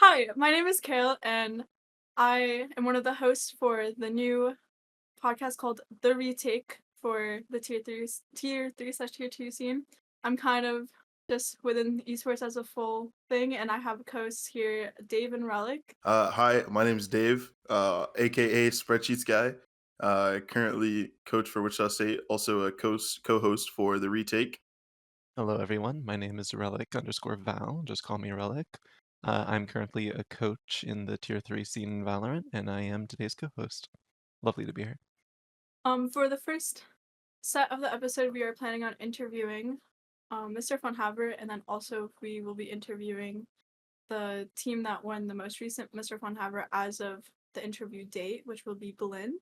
Hi, my name is Kale, and I am one of the hosts for the new podcast called The Retake for the tier 3/tier 2 scene. I'm kind of just within esports as a full thing, and I have co-hosts here, Dave and Relic. Hi, my name is Dave, aka Spreadsheets Guy. Currently coach for Wichita State, also a co-host for the Retake. Hello, everyone. My name is Relic_Val. Just call me Relic. I'm currently a coach in the Tier 3 scene in Valorant, and I am today's co-host. Lovely to be here. For the first set of the episode, we are planning on interviewing Mr. Von Haver, and then also we will be interviewing the team that won the most recent Mr. Von Haver as of the interview date, which will be Blinn.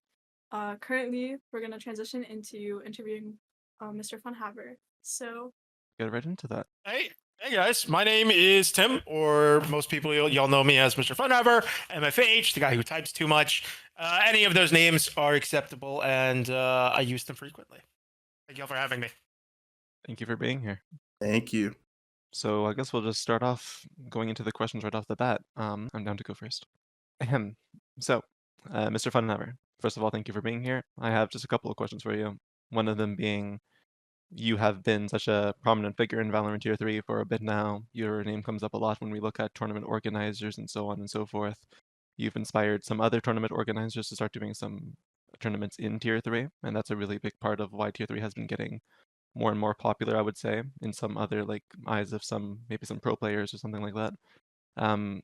Currently, we're going to transition into interviewing Mr. Von Haver. So, Get right into that. Hey guys, my name is Tim, or most people y'all know me as Mr. Funhaver, MFH, the guy who types too much. Any of those names are acceptable, and I use them frequently. Thank y'all for having me. Thank you for being here. Thank you. So I guess we'll just start off going into the questions right off the bat. I'm down to go first. Ahem. So, Mr. Funhaver, first of all, thank you for being here. I have just a couple of questions for you. One of them being, you have been such a prominent figure in Valorant Tier 3 for a bit now. Your name comes up a lot when we look at tournament organizers and so on and so forth. You've inspired some other tournament organizers to start doing some tournaments in Tier 3, and that's a really big part of why Tier 3 has been getting more and more popular, I would say, in some other eyes of maybe some pro players or something like that. Um,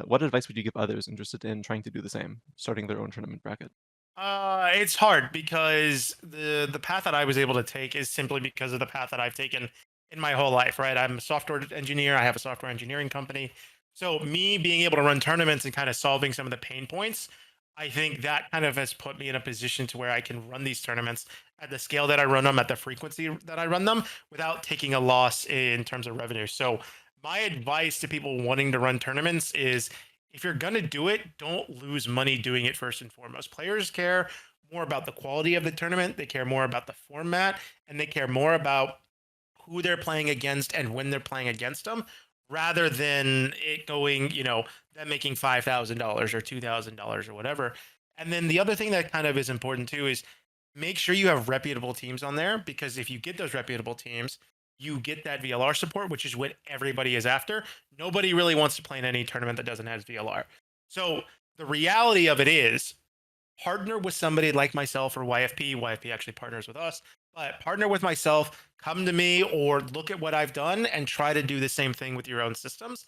what advice would you give others interested in trying to do the same, starting their own tournament bracket? It's hard because the path that I was able to take is simply because of the path that I've taken in my whole life, right? I'm a software engineer. I have a software engineering company. So me being able to run tournaments and kind of solving some of the pain points, I think that kind of has put me in a position to where I can run these tournaments at the scale that I run them, at the frequency that I run them, without taking a loss in terms of revenue. So my advice to people wanting to run tournaments is, if you're going to do it, don't lose money doing it first and foremost. Players care more about the quality of the tournament, they care more about the format, and they care more about who they're playing against and when they're playing against them, rather than it going, them making $5,000 or $2,000 or whatever. And then the other thing that kind of is important too is make sure you have reputable teams on there, because if you get those reputable teams, you get that VLR support, which is what everybody is after. Nobody really wants to play in any tournament that doesn't have VLR. So the reality of it is, partner with somebody like myself or YFP. YFP actually partners with us, but partner with myself, come to me, or look at what I've done and try to do the same thing with your own systems.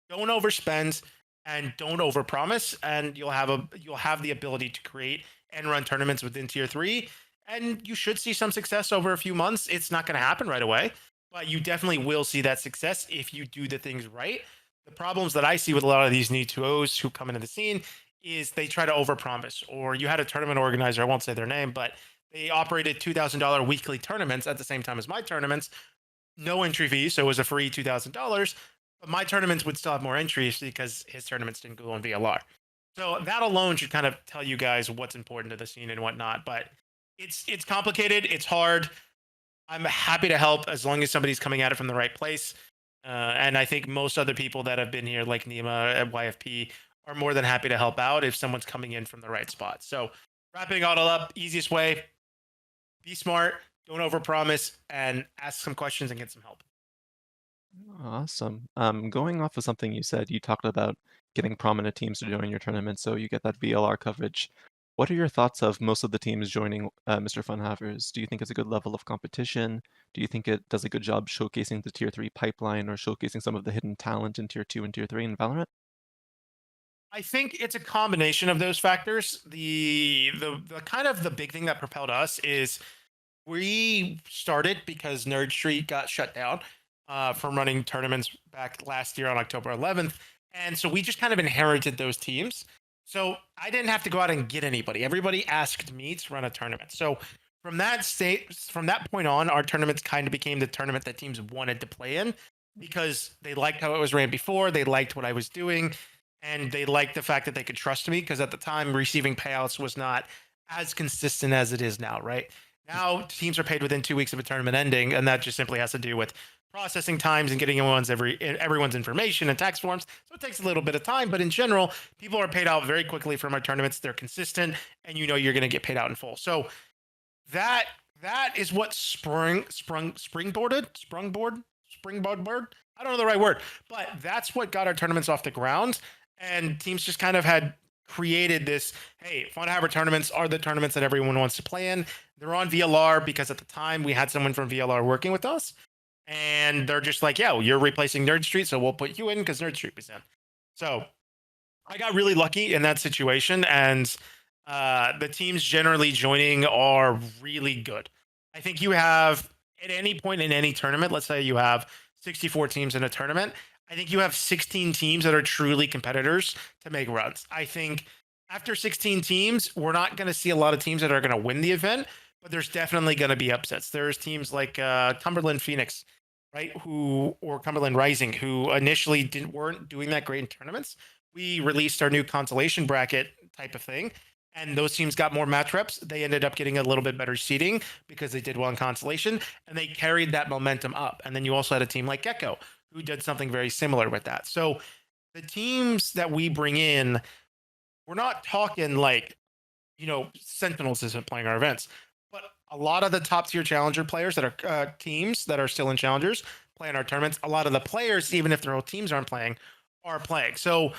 Don't overspend and don't overpromise, and you'll have the ability to create and run tournaments within tier 3, and you should see some success over a few months. It's not going to happen right away, but you definitely will see that success if you do the things right. The problems that I see with a lot of these new 2Os who come into the scene is they try to overpromise. Or you had a tournament organizer, I won't say their name, but they operated $2,000 weekly tournaments at the same time as my tournaments, no entry fee, so it was a free $2,000. But my tournaments would still have more entries because his tournaments didn't go on VLR. So that alone should kind of tell you guys what's important to the scene and whatnot. But it's complicated. It's hard. I'm happy to help as long as somebody's coming at it from the right place. And I think most other people that have been here, like Nima at YFP, are more than happy to help out if someone's coming in from the right spot. So wrapping it all up, easiest way: be smart, don't overpromise, and ask some questions and get some help. Awesome. Going off of something you said, you talked about getting prominent teams to join your tournament, so you get that VLR coverage. What are your thoughts of most of the teams joining Mr. Funhavers? Do you think it's a good level of competition? Do you think it does a good job showcasing the Tier 3 pipeline or showcasing some of the hidden talent in Tier 2 and Tier 3 in Valorant? I think it's a combination of those factors. The kind of the big thing that propelled us is we started because Nerd Street got shut down from running tournaments back last year on October 11th. And so we just kind of inherited those teams. So I didn't have to go out and get anybody. Everybody asked me to run a tournament. So from that point on, our tournaments kind of became the tournament that teams wanted to play in, because they liked how it was ran before. They liked what I was doing, and they liked the fact that they could trust me, because at the time receiving payouts was not as consistent as it is now, right? Now teams are paid within 2 weeks of a tournament ending, and that just simply has to do with processing times and getting everyone's information and tax forms. So it takes a little bit of time, but in general, people are paid out very quickly from our tournaments. They're consistent, and you know you're going to get paid out in full. So that is what springboard. I don't know the right word, but that's what got our tournaments off the ground. And teams just kind of had created this, hey, FunHaver tournaments are the tournaments that everyone wants to play in. They're on VLR because at the time we had someone from VLR working with us. And they're just like, yeah, well, you're replacing Nerd Street, so we'll put you in because Nerd Street was in. So I got really lucky in that situation, and the teams generally joining are really good. I think you have, at any point in any tournament, let's say you have 64 teams in a tournament, I think you have 16 teams that are truly competitors to make runs. I think after 16 teams, we're not going to see a lot of teams that are going to win the event, but there's definitely going to be upsets. There's teams like Cumberland Phoenix, right, or Cumberland Rising, who initially weren't doing that great in tournaments. We released our new consolation bracket type of thing, and those teams got more match reps. They ended up getting a little bit better seeding because they did well in consolation, and they carried that momentum up. And then you also had a team like Gecko, who did something very similar with that. So the teams that we bring in, we're not talking like, Sentinels isn't playing our events, but a lot of the top tier challenger players that are teams that are still in challengers playing our tournaments. A lot of the players, even if their own teams aren't playing, are playing. So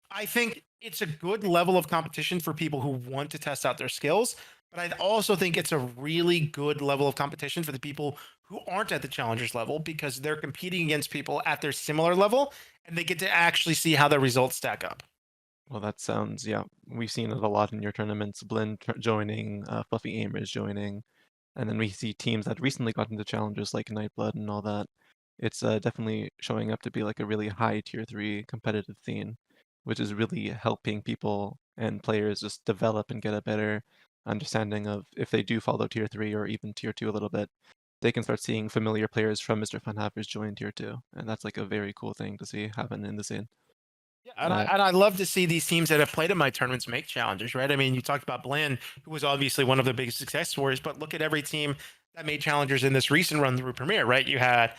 I think it's a good level of competition for people who want to test out their skills. But I also think it's a really good level of competition for the people who aren't at the challengers level, because they're competing against people at their similar level and they get to actually see how their results stack up. Well, that sounds, yeah, we've seen it a lot in your tournaments. Blinn joining, Fluffy Gamers joining, and then we see teams that recently got into challengers like Nightblood and all that. It's definitely showing up to be like a really high tier 3 competitive scene, which is really helping people and players just develop and get a better understanding of, if they do follow tier 3 or even tier 2 a little bit, they can start seeing familiar players from Mr. Funhavers join tier 2. And that's like a very cool thing to see happen in the scene. Yeah, and I love to see these teams that have played in my tournaments make challengers, right? I mean, you talked about Blinn, who was obviously one of the biggest success stories, but look at every team that made challengers in this recent run through Premier, right? You had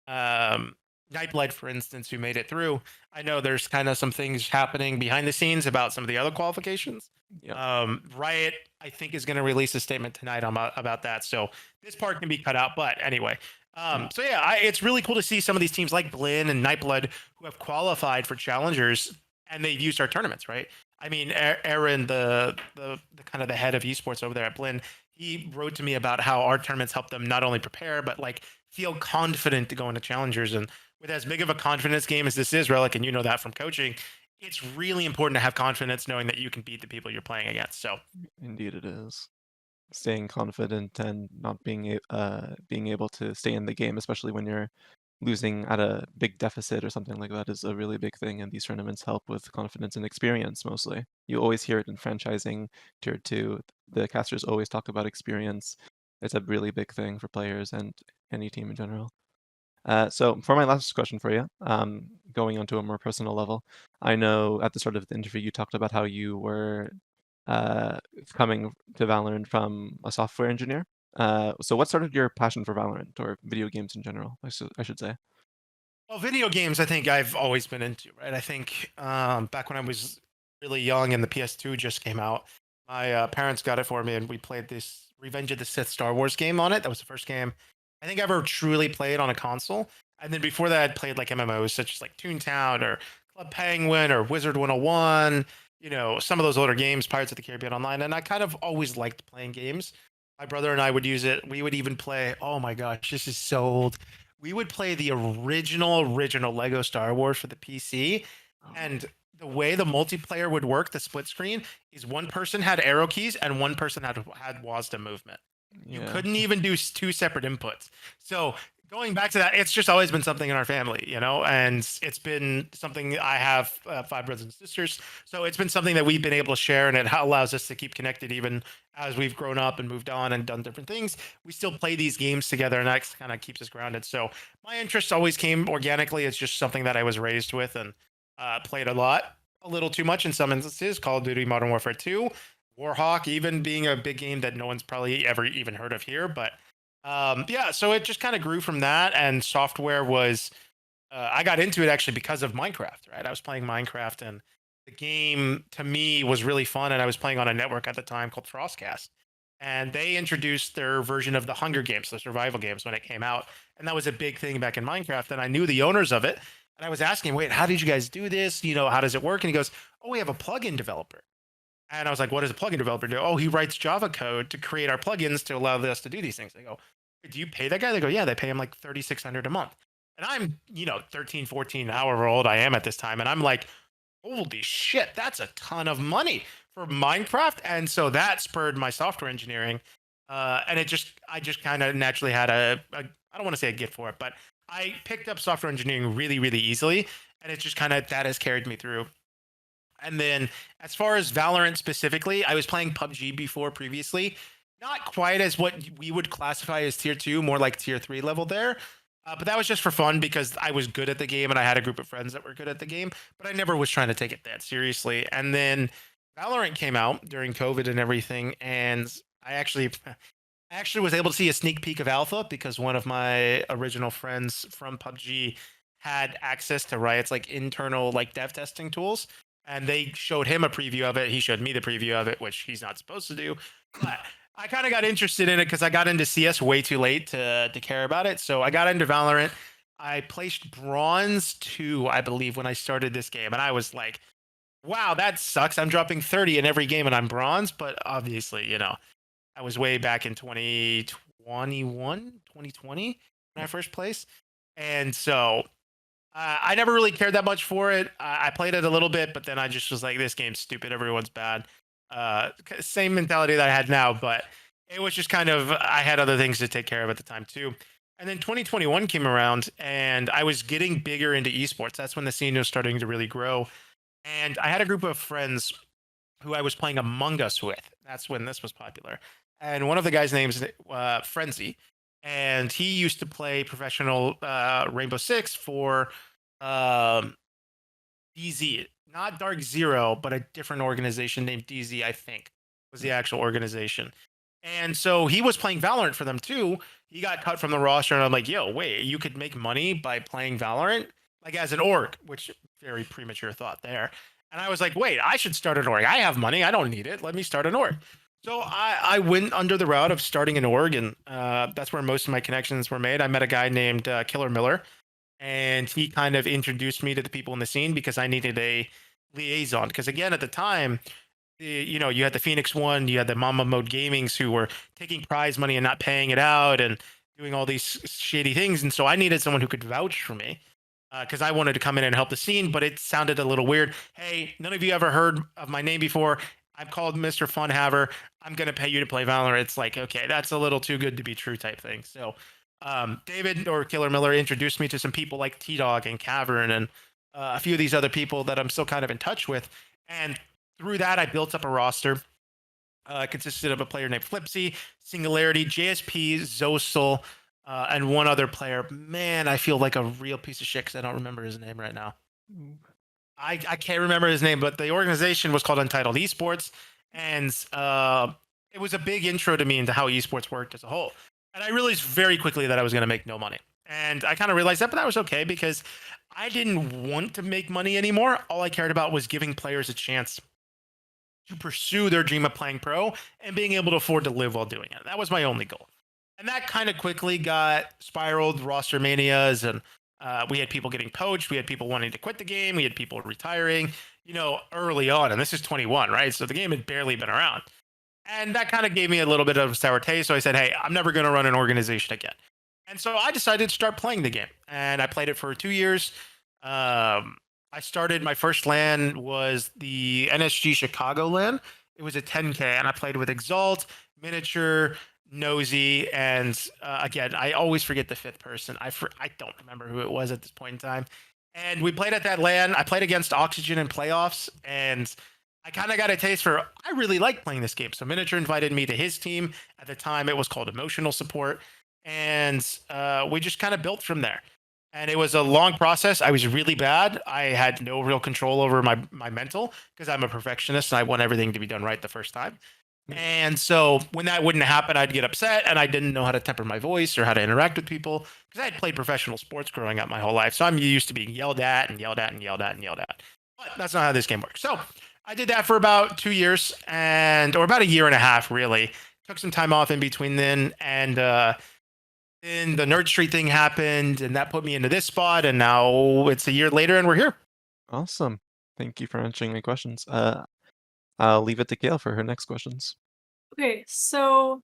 Nightblood, for instance, who made it through. I know there's kind of some things happening behind the scenes about some of the other qualifications. Yeah. Riot, I think, is going to release a statement tonight about that. So this part can be cut out. But anyway, so yeah, it's really cool to see some of these teams like Blinn and Nightblood who have qualified for challengers, and they've used our tournaments, right? I mean, Aaron, the kind of the head of esports over there at Blinn, he wrote to me about how our tournaments help them not only prepare, but like feel confident to go into challengers. And with as big of a confidence game as this is, Relic, and you know that from coaching, it's really important to have confidence knowing that you can beat the people you're playing against. So Indeed it is. Staying confident and not being able to stay in the game, especially when you're losing at a big deficit or something like that, is a really big thing, and these tournaments help with confidence and experience mostly. You always hear it in franchising tier 2. The casters always talk about experience. It's a really big thing for players and any team in general. So for my last question for you, going on to a more personal level, I know at the start of the interview you talked about how you were coming to Valorant from a software engineer. So what started your passion for Valorant, or video games in general, I should say? Well, video games, I think I've always been into, right? I think back when I was really young and the PS2 just came out, my parents got it for me, and we played this Revenge of the Sith Star Wars game on it. That was the first game I think I ever truly played on a console. And then before that, I'd played like MMOs such as like Toontown or Club Penguin or Wizard 101, some of those older games, Pirates of the Caribbean Online. And I kind of always liked playing games. My brother and I would use it. We would even play, oh my gosh, this is so old. We would play the original Lego Star Wars for the PC. And the way the multiplayer would work, the split screen, is one person had arrow keys and one person had WASD movement. You couldn't even do two separate inputs. So going back to that, it's just always been something in our family, and it's been something. I have 5 brothers and sisters, so it's been something that we've been able to share, and it allows us to keep connected even as we've grown up and moved on and done different things. We still play these games together, and that kind of keeps us grounded. So my interest always came organically. It's just something that I was raised with and played a lot, a little too much in some instances. Call of Duty Modern Warfare 2 Warhawk, even being a big game that no one's probably ever even heard of here. But yeah, so it just kind of grew from that. And software was, I got into it actually because of Minecraft, right? I was playing Minecraft and the game to me was really fun. And I was playing on a network at the time called Frostcast. And they introduced their version of the Hunger Games, the survival games, when it came out. And that was a big thing back in Minecraft. And I knew the owners of it. And I was asking, wait, how did you guys do this? How does it work? And he goes, oh, we have a plugin developer. And I was like, what does a plugin developer do? Oh, he writes Java code to create our plugins to allow us to do these things. I go, do you pay that guy? They go, yeah, they pay him like $3,600 a month. And I'm, 13, 14, however old I am at this time. And I'm like, holy shit, that's a ton of money for Minecraft. And so that spurred my software engineering. And I just kind of naturally had I don't want to say a gift for it, but I picked up software engineering really, really easily. And it just kind of, that has carried me through. And then as far as Valorant specifically, I was playing PUBG before previously. Not quite as what we would classify as tier 2, more like tier 3 level there. But that was just for fun because I was good at the game and I had a group of friends that were good at the game. But I never was trying to take it that seriously. And then Valorant came out during COVID and everything. And I actually was able to see a sneak peek of alpha because one of my original friends from PUBG had access to Riot's like internal like dev testing tools. And they showed him a preview of it. He showed me the preview of it, which he's not supposed to do. But I kind of got interested in it because I got into CS way too late to care about it. So I got into Valorant. I placed bronze 2, I believe, when I started this game. And I was like, wow, that sucks. I'm dropping 30 in every game and I'm bronze. But obviously, I was way back in 2020 when I first placed. And so I never really cared that much for it. I played it a little bit, but then I just was like, this game's stupid. Everyone's bad. Same mentality that I had now, but it was just kind of, I had other things to take care of at the time too. And then 2021 came around and I was getting bigger into esports. That's when the scene was starting to really grow. And I had a group of friends who I was playing Among Us with. That's when this was popular. And one of the guys' names Frenzy. And he used to play professional Rainbow Six for DZ, not Dark Zero, but a different organization named DZ, I think, was the actual organization. And so he was playing Valorant for them too. He got cut from the roster, and I'm like, yo, wait, you could make money by playing Valorant? Like as an org, which very premature thought there. And I was like, wait, I should start an org. I have money. I don't need it. Let me start an org. So I went under the route of starting an org, and that's where most of my connections were made. I met a guy named Killer Miller, and he kind of introduced me to the people in the scene because I needed a liaison. Because again, at the time, you had the Phoenix One, you had the Mama Mode Gamings who were taking prize money and not paying it out and doing all these shady things. And so I needed someone who could vouch for me because I wanted to come in and help the scene, but it sounded a little weird. Hey, none of you ever heard of my name before. I'm called Mr. Funhaver. I'm going to pay you to play Valorant. It's like, okay, that's a little too good to be true type thing. So David or Killer Miller introduced me to some people like T-Dog and Cavern and a few of these other people that I'm still kind of in touch with. And through that, I built up a roster. It consisted of a player named Flipsy, Singularity, JSP, Zosel, and one other player. Man, I feel like a real piece of shit because I don't remember his name right now. I can't remember his name, but the organization was called Untitled Esports, and it was a big intro to me into how esports worked as a whole. And I realized very quickly that I was going to make no money. And I kind of realized that, but that was okay because I didn't want to make money anymore. All I cared about was giving players a chance to pursue their dream of playing pro and being able to afford to live while doing it. That was my only goal. And that kind of quickly got spiraled, roster manias, and we had people getting poached. We had people wanting to quit the game. We had people retiring, early on. And this is 21, right? So the game had barely been around. And that kind of gave me a little bit of a sour taste. So I said, hey, I'm never going to run an organization again. And so I decided to start playing the game. And I played it for 2 years. I started, my first LAN was the NSG Chicago LAN. It was a 10K. And I played with Exalt, Miniature, Nosy, and again, I always forget the fifth person. I don't remember who it was at this point in time. And we played at that LAN. I played against Oxygen in playoffs, and I kind of got a taste for, I really like playing this game. So Miniature invited me to his team. At the time, it was called Emotional Support. And we just kind of built from there. And it was a long process. I was really bad. I had no real control over my mental because I'm a perfectionist and I want everything to be done right the first time. And so when that wouldn't happen, I'd get upset and I didn't know how to temper my voice or how to interact with people because I had played professional sports growing up my whole life. So I'm used to being yelled at and yelled at and yelled at and yelled at. But that's not how this game works. So I did that for about 2 years or about a year and a half, really. Took some time off in between then. And then the Nerd Street thing happened and that put me into this spot. And now it's a year later and we're here. Awesome. Thank you for answering my questions. I'll leave it to Gail for her next questions. Okay, so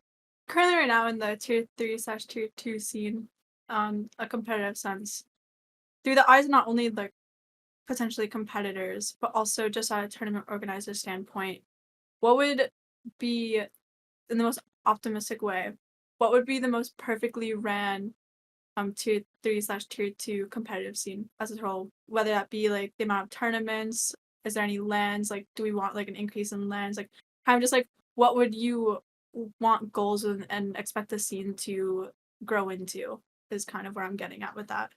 currently right now in the tier 3/tier 2 scene, a competitive sense, through the eyes of not only like potentially competitors, but also just at a tournament organizer standpoint, what would be, in the most optimistic way, what would be the most perfectly ran tier 3/tier 2 competitive scene as a whole? Whether that be like the amount of tournaments, is there any lands? Like, do we want like an increase in lands? Like, kind of just like what would you want goals and expect the scene to grow into? Is kind of where I'm getting at with that.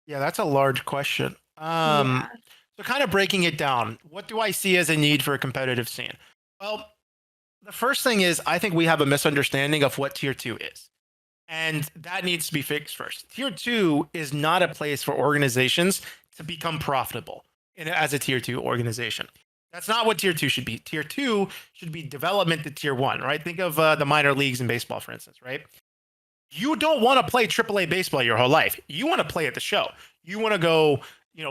Yeah, that's a large question. Yeah. So kind of breaking it down, what do I see as a need for a competitive scene? Well, the first thing is I think we have a misunderstanding of what tier 2 is. And that needs to be fixed first. Tier 2 is not a place for organizations to become profitable as a tier 2 organization. That's not what tier 2 should be. Tier 2 should be development to tier 1, right? Think of the minor leagues in baseball, for instance, right? You don't want to play AAA baseball your whole life. You want to play at the show. You want to go,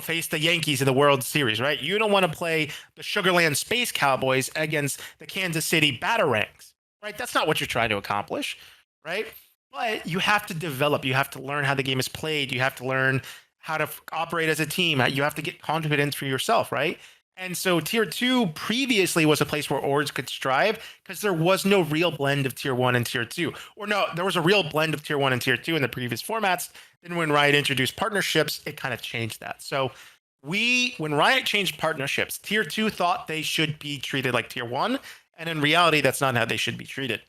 face the Yankees in the World Series, right? You don't want to play the Sugarland Space Cowboys against the Kansas City Batarangs, right? That's not what you're trying to accomplish, right? But you have to develop. You have to learn how the game is played. You have to learn how to operate as a team. You have to get confidence for yourself, right? And so tier 2 previously was a place where orgs could strive because there was no real blend of tier 1 and tier 2. Or no, there was a real blend of tier 1 and tier 2 in the previous formats. Then when Riot introduced partnerships, it kind of changed that. So when Riot changed partnerships, tier 2 thought they should be treated like tier 1. And in reality, that's not how they should be treated.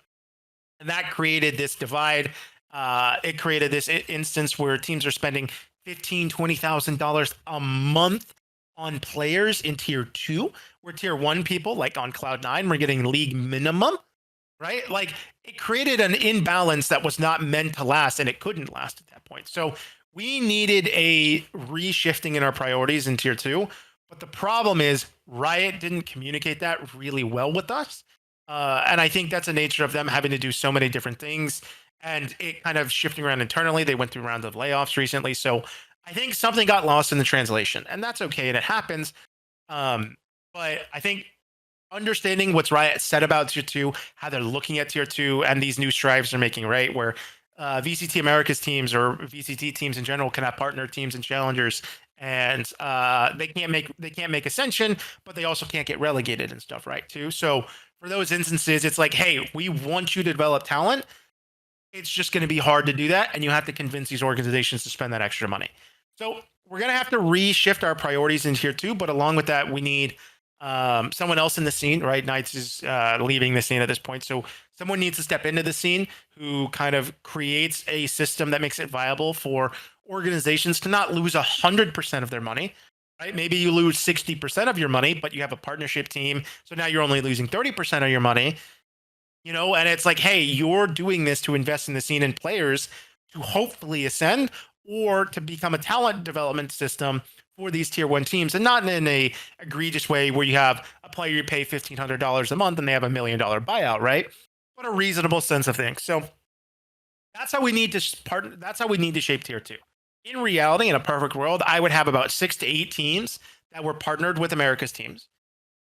And that created this divide. It created this instance where teams are spending $15,000, $20,000 a month on players in tier 2, where tier 1 people, like on Cloud9, were getting league minimum, right? Like it created an imbalance that was not meant to last, and it couldn't last at that point. So we needed a reshifting in our priorities in tier 2. But the problem is Riot didn't communicate that really well with us. And I think that's the nature of them having to do so many different things and it kind of shifting around internally. They went through rounds of layoffs recently. So I think something got lost in the translation, and that's okay, and it happens. But I think understanding what's Riot said about tier 2, how they're looking at tier 2, and these new strives they're making, right? Where VCT America's teams or VCT teams in general can have partner teams and challengers, and they can't make Ascension, but they also can't get relegated and stuff, right? Too. So for those instances, it's like, hey, we want you to develop talent. It's just going to be hard to do that, and you have to convince these organizations to spend that extra money. So we're going to have to reshift our priorities in tier 2, but along with that, we need someone else in the scene, right? Knights is leaving the scene at this point. So someone needs to step into the scene who kind of creates a system that makes it viable for organizations to not lose 100% of their money, right? Maybe you lose 60% of your money, but you have a partnership team. So now you're only losing 30% of your money, and it's like, hey, you're doing this to invest in the scene and players to hopefully ascend or to become a talent development system for these tier 1 teams, and not in a egregious way where you have a player you pay $1,500 a month and they have $1 million buyout, right? But a reasonable sense of things. So that's how we need to that's how we need to shape tier 2. In reality, in a perfect world, I would have about 6 to 8 teams that were partnered with America's teams.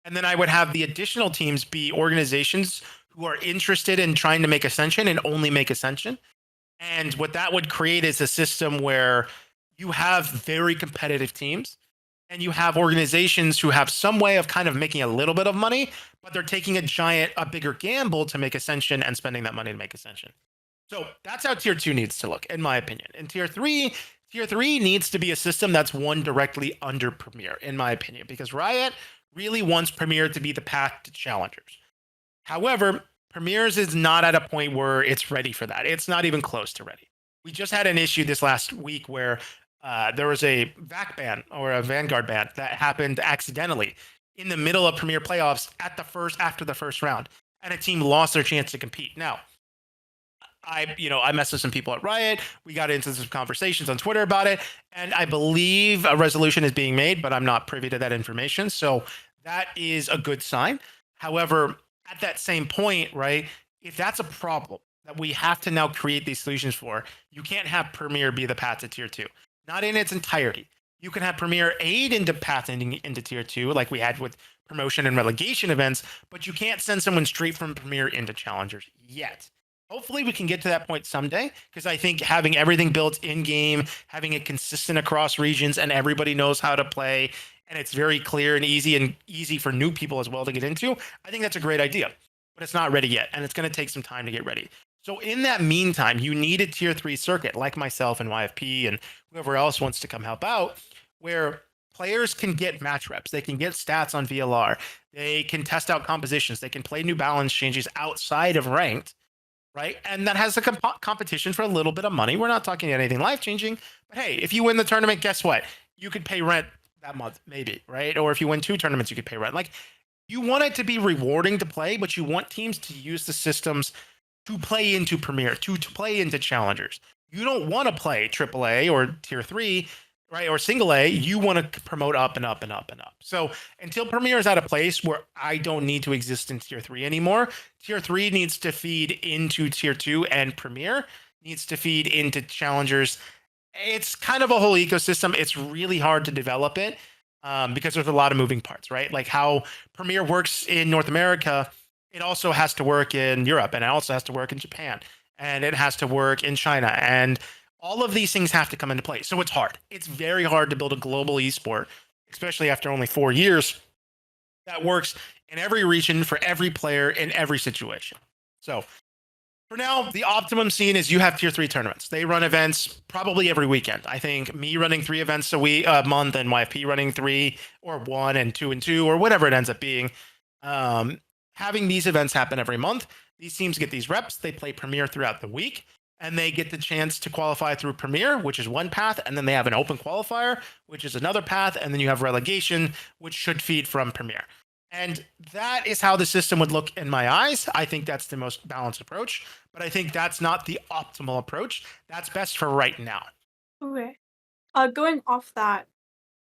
And then I would have the additional teams be organizations who are interested in trying to make Ascension and only make Ascension. And what that would create is a system where you have very competitive teams and you have organizations who have some way of kind of making a little bit of money, but they're taking a bigger gamble to make Ascension and spending that money to make Ascension. So that's how tier 2 needs to look, in my opinion. And tier 3 needs to be a system that's won directly under Premier, in my opinion, because Riot really wants Premier to be the path to challengers. However, Premier's is not at a point where it's ready for that. It's not even close to ready. We just had an issue this last week where there was a VAC ban or a Vanguard ban that happened accidentally in the middle of Premier playoffs after the first round, and a team lost their chance to compete. Now, I messed with some people at Riot. We got into some conversations on Twitter about it, and I believe a resolution is being made, but I'm not privy to that information. So that is a good sign. However, at that same point, right, if that's a problem that we have to now create these solutions for, you can't have Premier be the path to tier 2, not in its entirety. You can have Premier aid into path into tier 2, like we had with promotion and relegation events, but you can't send someone straight from Premier into challengers yet. Hopefully we can get to that point someday, because I think having everything built in game, having it consistent across regions, and everybody knows how to play, and it's very clear and easy for new people as well to get into, I think that's a great idea. But it's not ready yet, and it's going to take some time to get ready. So in that meantime, you need a tier 3 circuit like myself and YFP and whoever else wants to come help out, where players can get match reps, they can get stats on VLR, they can test out compositions, they can play new balance changes outside of ranked, right? And that has a competition for a little bit of money. We're not talking anything life-changing, but hey, if you win the tournament, guess what? You could pay rent that month, maybe, right? Or if you win 2 tournaments, you could pay rent. Like, you want it to be rewarding to play, but you want teams to use the systems to play into Premier, to play into Challengers. You don't want to play AAA or Tier 3, right, or single A. You want to promote up and up and up and up. So until Premier is at a place where I don't need to exist in Tier 3 anymore, Tier 3 needs to feed into Tier 2, and Premier needs to feed into Challengers. It's kind of a whole ecosystem. It's really hard to develop it because there's a lot of moving parts, right? Like how Premier works in North America, it also has to work in Europe, and it also has to work in Japan, and it has to work in China, and all of these things have to come into play. So it's hard. It's very hard to build a global esport, especially after only 4 years, that works in every region for every player in every situation. So for now, the optimum scene is you have tier 3 tournaments. They run events probably every weekend. I think me running 3 events a month, and YFP running 3 or 1 and 2 and 2 or whatever it ends up being. Having these events happen every month, these teams get these reps. They play Premier throughout the week, and they get the chance to qualify through Premier, which is one path, and then they have an open qualifier, which is another path, and then you have relegation, which should feed from Premier. And that is how the system would look in my eyes. I think that's the most balanced approach, but I think that's not the optimal approach. That's best for right now. Okay. Going off that,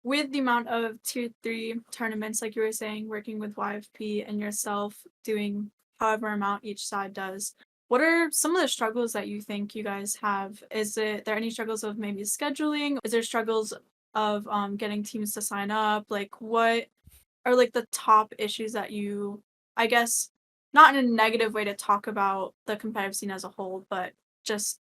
with the amount of tier 3 tournaments, like you were saying, working with YFP and yourself doing however amount each side does, what are some of the struggles that you think you guys have? Is there any struggles of maybe scheduling? Is there struggles of getting teams to sign up? Like, what are like the top issues that you, I guess, not in a negative way to talk about the competitive scene as a whole, but just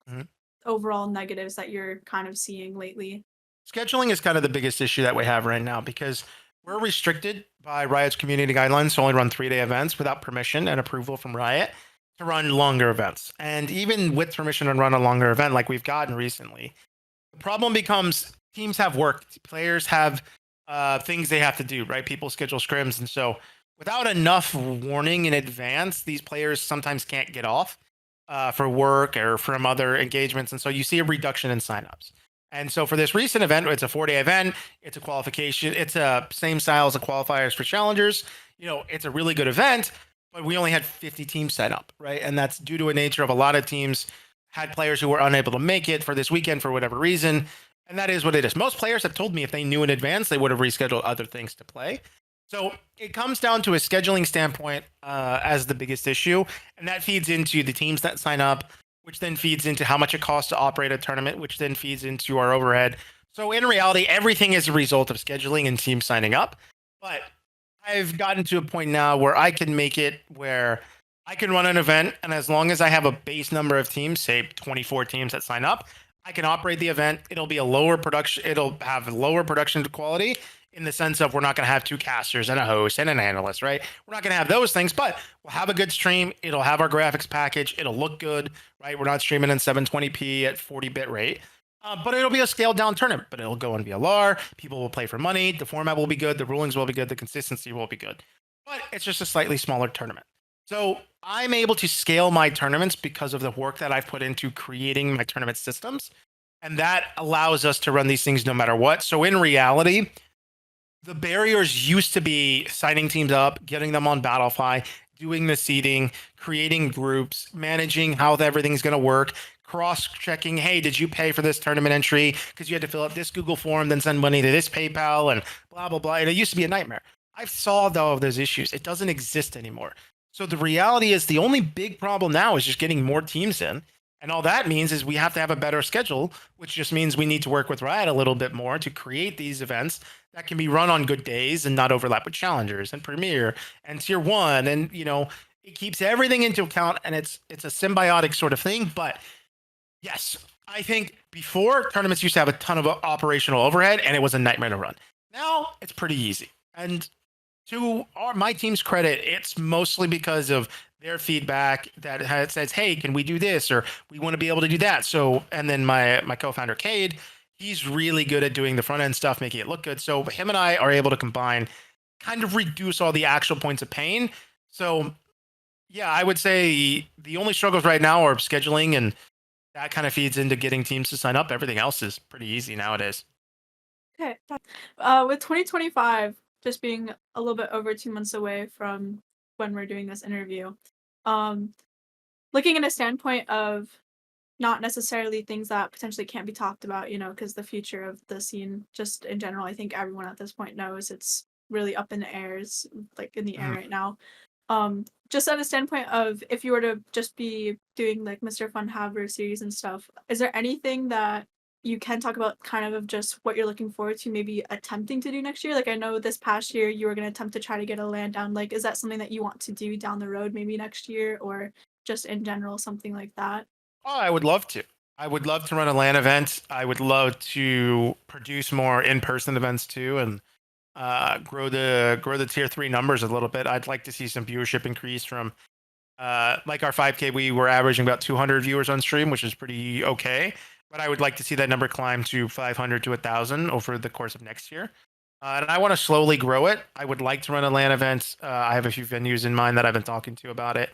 overall negatives that you're kind of seeing lately? Scheduling is kind of the biggest issue that we have right now, because we're restricted by Riot's community guidelines to only run 3-day events without permission and approval from Riot to run longer events. And even with permission to run a longer event like we've gotten recently, the problem becomes teams have work, players have things they have to do, right? People schedule scrims. And so without enough warning in advance, these players sometimes can't get off for work or from other engagements. And so you see a reduction in signups. And so for this recent event, it's a 4-day event. It's a qualification. It's a same style as the qualifiers for challengers. It's a really good event, but we only had 50 teams sign up, right? And that's due to a nature of a lot of teams had players who were unable to make it for this weekend for whatever reason. And that is what it is. Most players have told me if they knew in advance, they would have rescheduled other things to play. So it comes down to a scheduling standpoint as the biggest issue. And that feeds into the teams that sign up, which then feeds into how much it costs to operate a tournament, which then feeds into our overhead. So in reality, everything is a result of scheduling and teams signing up. But I've gotten to a point now where I can make it where I can run an event, and as long as I have a base number of teams, say 24 teams that sign up, I can operate the event. It'll be a lower production. It'll have lower production quality in the sense of we're not going to have 2 casters and a host and an analyst, right? We're not going to have those things, but we'll have a good stream. It'll have our graphics package. It'll look good, right? We're not streaming in 720p at 40 bit rate, but it'll be a scaled down tournament, but it'll go in VLR. People will play for money. The format will be good. The rulings will be good. The consistency will be good, but it's just a slightly smaller tournament. So I'm able to scale my tournaments because of the work that I've put into creating my tournament systems. And that allows us to run these things no matter what. So in reality, the barriers used to be signing teams up, getting them on Battlefy, doing the seeding, creating groups, managing how everything's going to work, cross-checking, hey, did you pay for this tournament entry? Because you had to fill out this Google form, then send money to this PayPal, and blah, blah, blah. And it used to be a nightmare. I've solved all of those issues. It doesn't exist anymore. So the reality is the only big problem now is just getting more teams in. And all that means is we have to have a better schedule, which just means we need to work with Riot a little bit more to create these events that can be run on good days and not overlap with challengers and Premier and Tier 1. And, it keeps everything into account, and it's a symbiotic sort of thing. But yes, I think before, tournaments used to have a ton of operational overhead, and it was a nightmare to run. Now it's pretty easy. And to my team's credit, it's mostly because of their feedback that says, hey, can we do this? Or we want to be able to do that. So, and then my co-founder, Cade, he's really good at doing the front end stuff, making it look good. So him and I are able to combine, kind of reduce all the actual points of pain. So yeah, I would say the only struggles right now are scheduling, and that kind of feeds into getting teams to sign up. Everything else is pretty easy nowadays. Okay. With 2025 just being a little bit over 2 months away from when we're doing this interview, looking at a standpoint of not necessarily things that potentially can't be talked about, because the future of the scene, just in general, I think everyone at this point knows it's really up in the air, it's like in the air right now. Just at a standpoint of if you were to just be doing like Mr. Fun Haver series and stuff, is there anything that you can talk about kind of just what you're looking forward to maybe attempting to do next year? Like I know this past year you were going to attempt to try to get a land down. Like, is that something that you want to do down the road maybe next year, or just in general, something like that? Oh, I would love to. I would love to run a LAN event. I would love to produce more in-person events too, and grow the tier 3 numbers a little bit. I'd like to see some viewership increase from like our 5K. We were averaging about 200 viewers on stream, which is pretty okay. But I would like to see that number climb to 500 to 1,000 over the course of next year. And I want to slowly grow it. I would like to run a LAN event. I have a few venues in mind that I've been talking to about it.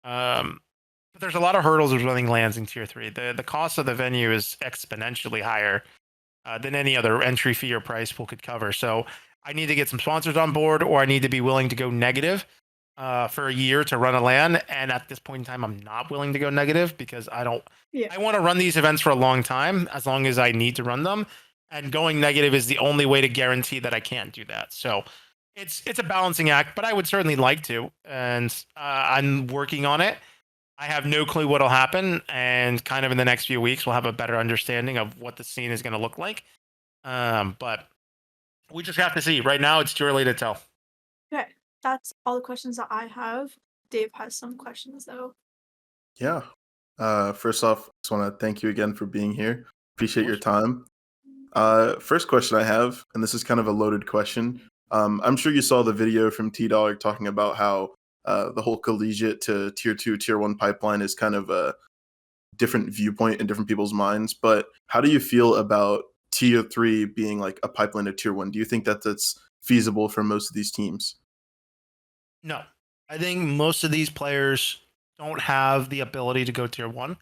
But there's a lot of hurdles with running LANs in tier 3. The cost of the venue is exponentially higher than any other entry fee or price pool could cover. So I need to get some sponsors on board, or I need to be willing to go negative for a year to run a LAN. And at this point in time, I'm not willing to go negative because I want to run these events for a long time, as long as I need to run them. And going negative is the only way to guarantee that I can't do that. So it's a balancing act, but I would certainly like to. And I'm working on it. I have no clue what'll happen. And kind of in the next few weeks, we'll have a better understanding of what the scene is going to look like. But we just have to see. Right now, it's too early to tell. Okay, that's all the questions that I have. Dave has some questions though. Yeah. First off, I just want to thank you again for being here. Appreciate your time. First question I have, and this is kind of a loaded question. I'm sure you saw the video from T-Dog talking about how the whole collegiate to tier 2, tier 1 pipeline is kind of a different viewpoint in different people's minds. But how do you feel about tier 3 being like a pipeline to tier 1? Do you think that that's feasible for most of these teams? No. I think most of these players don't have the ability to go tier 1.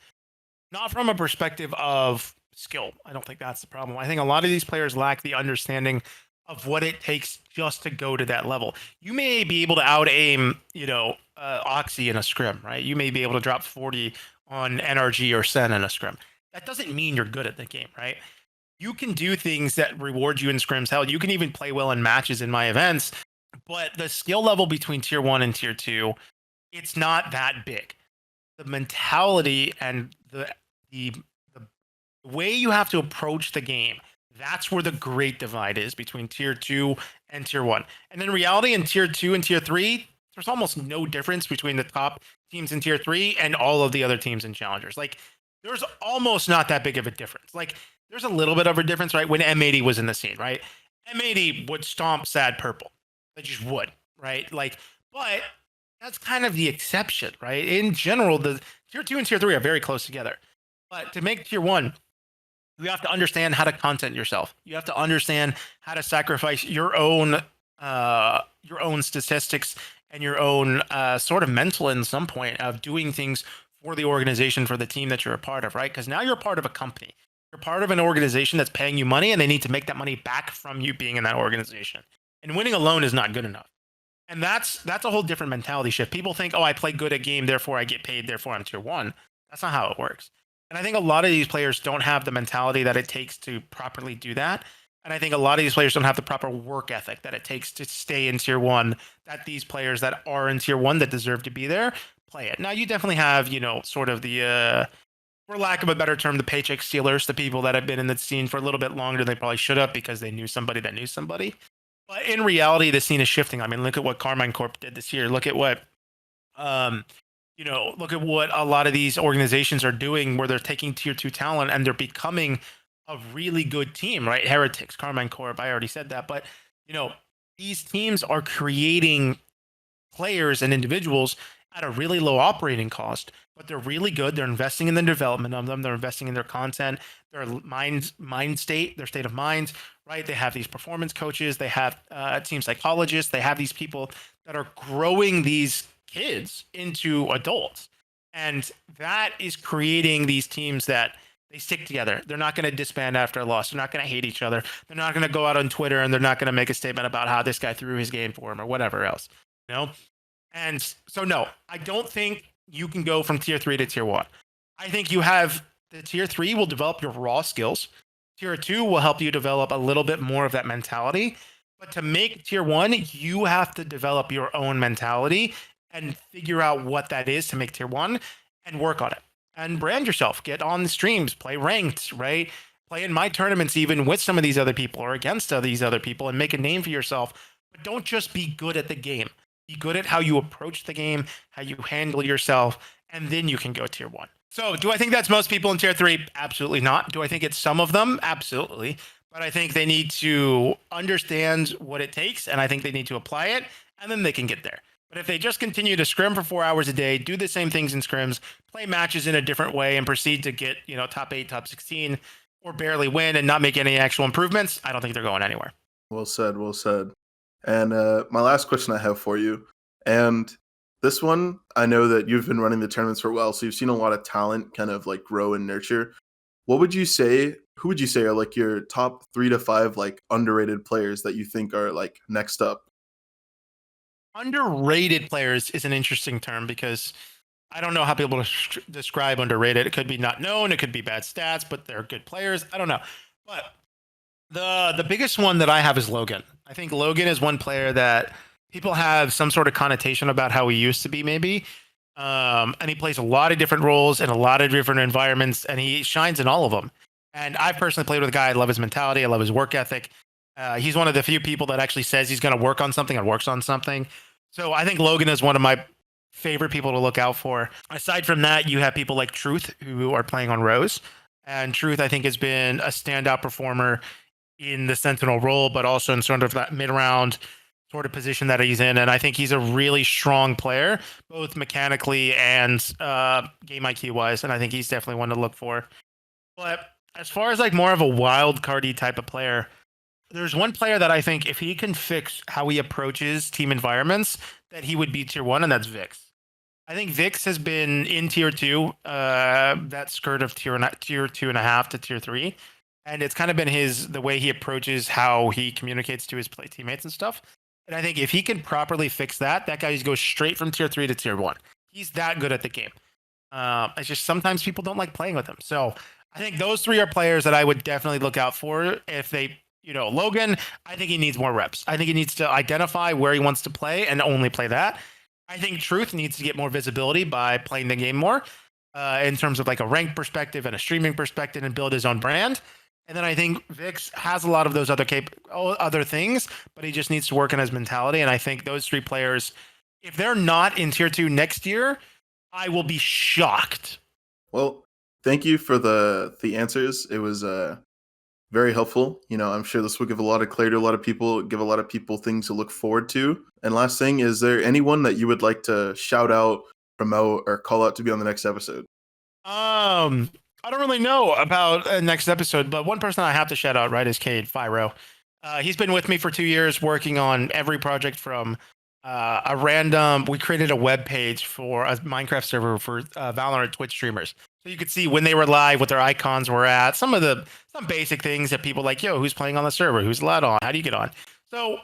Not from a perspective of skill. I don't think that's the problem. I think a lot of these players lack the understanding of what it takes just to go to that level. You may be able to out aim, Oxy in a scrim, right? You may be able to drop 40 on NRG or Sen in a scrim. That doesn't mean you're good at the game, right? You can do things that reward you in scrims. Hell, you can even play well in matches in my events, but the skill level between tier 1 and tier 2, it's not that big. The mentality and the way you have to approach the game, that's where the great divide is between tier 2 and tier 1. And in reality, in tier 2 and tier 3, there's almost no difference between the top teams in tier 3 and all of the other teams in challengers. Like, there's almost not that big of a difference. Like, there's a little bit of a difference, right? When M80 was in the scene, right? M80 would stomp Sad Purple. They just would, right? Like, but that's kind of the exception, right? In general, the tier 2 and tier 3 are very close together. But to make tier 1, you have to understand how to content yourself. You have to understand how to sacrifice your own statistics and your own sort of mental in some point of doing things for the organization, for the team that you're a part of, right? Because now you're a part of a company. You're part of an organization that's paying you money, and they need to make that money back from you being in that organization. And winning alone is not good enough. And that's a whole different mentality shift. People think, oh, I play good at game, therefore I get paid, therefore I'm tier 1. That's not how it works. And I think a lot of these players don't have the mentality that it takes to properly do that. And I think a lot of these players don't have the proper work ethic that it takes to stay in tier 1, that these players that are in tier 1 that deserve to be there play it. Now, you definitely have, sort of the, for lack of a better term, the paycheck stealers, the people that have been in the scene for a little bit longer than they probably should have because they knew somebody that knew somebody. But in reality, the scene is shifting. I mean, look at what Carmine Corp did this year. Look at what, look at what a lot of these organizations are doing, where they're taking tier 2 talent and they're becoming a really good team, right? Heretics, Carmine Corp. I already said that, but these teams are creating players and individuals at a really low operating cost, but they're really good. They're investing in the development of them. They're investing in their content, their mind state, their state of mind, right? They have these performance coaches. They have team psychologists. They have these people that are growing these kids into adults. And that is creating these teams that they stick together. They're not going to disband after a loss. They're not going to hate each other. They're not going to go out on Twitter and they're not going to make a statement about how this guy threw his game for him or whatever else, And so, no, I don't think you can go from tier 3 to tier 1. I think you have the tier 3 will develop your raw skills. Tier 2 will help you develop a little bit more of that mentality. But to make tier 1, you have to develop your own mentality and figure out what that is to make tier 1 and work on it. And brand yourself. Get on the streams. Play ranked, right? Play in my tournaments even with some of these other people or against these other people and make a name for yourself. But don't just be good at the game. Be good at how you approach the game, how you handle yourself, and then you can go tier 1. So do I think that's most people in tier 3? Absolutely not. Do I think it's some of them? Absolutely. But I think they need to understand what it takes, and I think they need to apply it, and then they can get there. But if they just continue to scrim for 4 hours a day, do the same things in scrims, play matches in a different way, and proceed to get top 8, top 16, or barely win and not make any actual improvements, I don't think they're going anywhere. Well said, well said. And my last question I have for you, and this one, I know that you've been running the tournaments for a while, so you've seen a lot of talent kind of like grow and nurture. Who would you say are like your top 3 to 5 like underrated players that you think are like next up? Underrated players is an interesting term because I don't know how people describe underrated. It could be not known, it could be bad stats, but they're good players. I don't know. But the biggest one that I have is Logan. I think Logan is one player that people have some sort of connotation about how he used to be, maybe. And he plays a lot of different roles in a lot of different environments, and he shines in all of them. And I've personally played with a guy. I love his mentality. I love his work ethic. He's one of the few people that actually says he's going to work on something and works on something. So I think Logan is one of my favorite people to look out for. Aside from that, you have people like Truth who are playing on Rose. And Truth, I think, has been a standout performer in the Sentinel role, but also in sort of that mid-round sort of position that he's in. And I think he's a really strong player, both mechanically and game IQ wise. And I think he's definitely one to look for. But as far as like more of a wild cardy type of player, there's one player that I think if he can fix how he approaches team environments, that he would be tier 1, and that's Vix. I think Vix has been in tier 2, that skirt of tier 2.5 to tier 3. And it's kind of been the way he approaches how he communicates to his teammates and stuff. And I think if he can properly fix that, that guy goes straight from tier 3 to tier 1. He's that good at the game. It's just sometimes people don't like playing with him. So I think those 3 are players that I would definitely look out for. If they, Logan, I think he needs more reps. I think he needs to identify where he wants to play and only play that. I think Truth needs to get more visibility by playing the game more in terms of like a rank perspective and a streaming perspective and build his own brand. And then I think Vix has a lot of those other things, but he just needs to work on his mentality. And I think those 3 players, if they're not in tier 2 next year, I will be shocked. Well, thank you for the answers. It was very helpful. I'm sure this will give a lot of clarity to a lot of people, give a lot of people things to look forward to. And last thing, is there anyone that you would like to shout out, promote, or call out to be on the next episode? I don't really know about next episode, but one person I have to shout out, right, is Cade Fyro. He's been with me for 2 years working on every project from we created a web page for a Minecraft server for Valorant Twitch streamers. So you could see when they were live, what their icons were at, some basic things that people like, yo, who's playing on the server? Who's allowed on? How do you get on? So,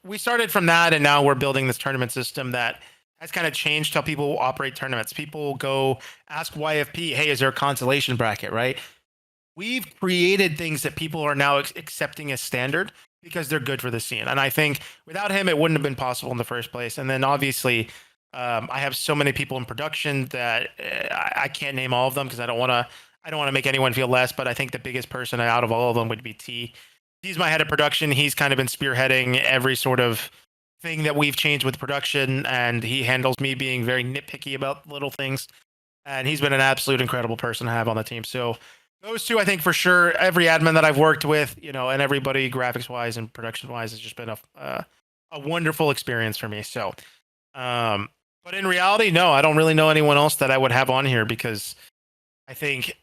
we started from that, and now we're building this tournament system that has kind of changed how people operate tournaments. People go ask YFP, hey, is there a consolation bracket, right? We've created things that people are now accepting as standard because they're good for the scene. And I think without him, it wouldn't have been possible in the first place. And then obviously, I have so many people in production that I can't name all of them because I don't want to make anyone feel less. But I think the biggest person out of all of them would be T. He's my head of production. He's kind of been spearheading every sort of thing that we've changed with production, and he handles me being very nitpicky about little things. And he's been an absolute incredible person to have on the team. So those two, I think for sure, every admin that I've worked with, and everybody graphics wise and production wise has just been a wonderful experience for me. So, but in reality, no, I don't really know anyone else that I would have on here because I think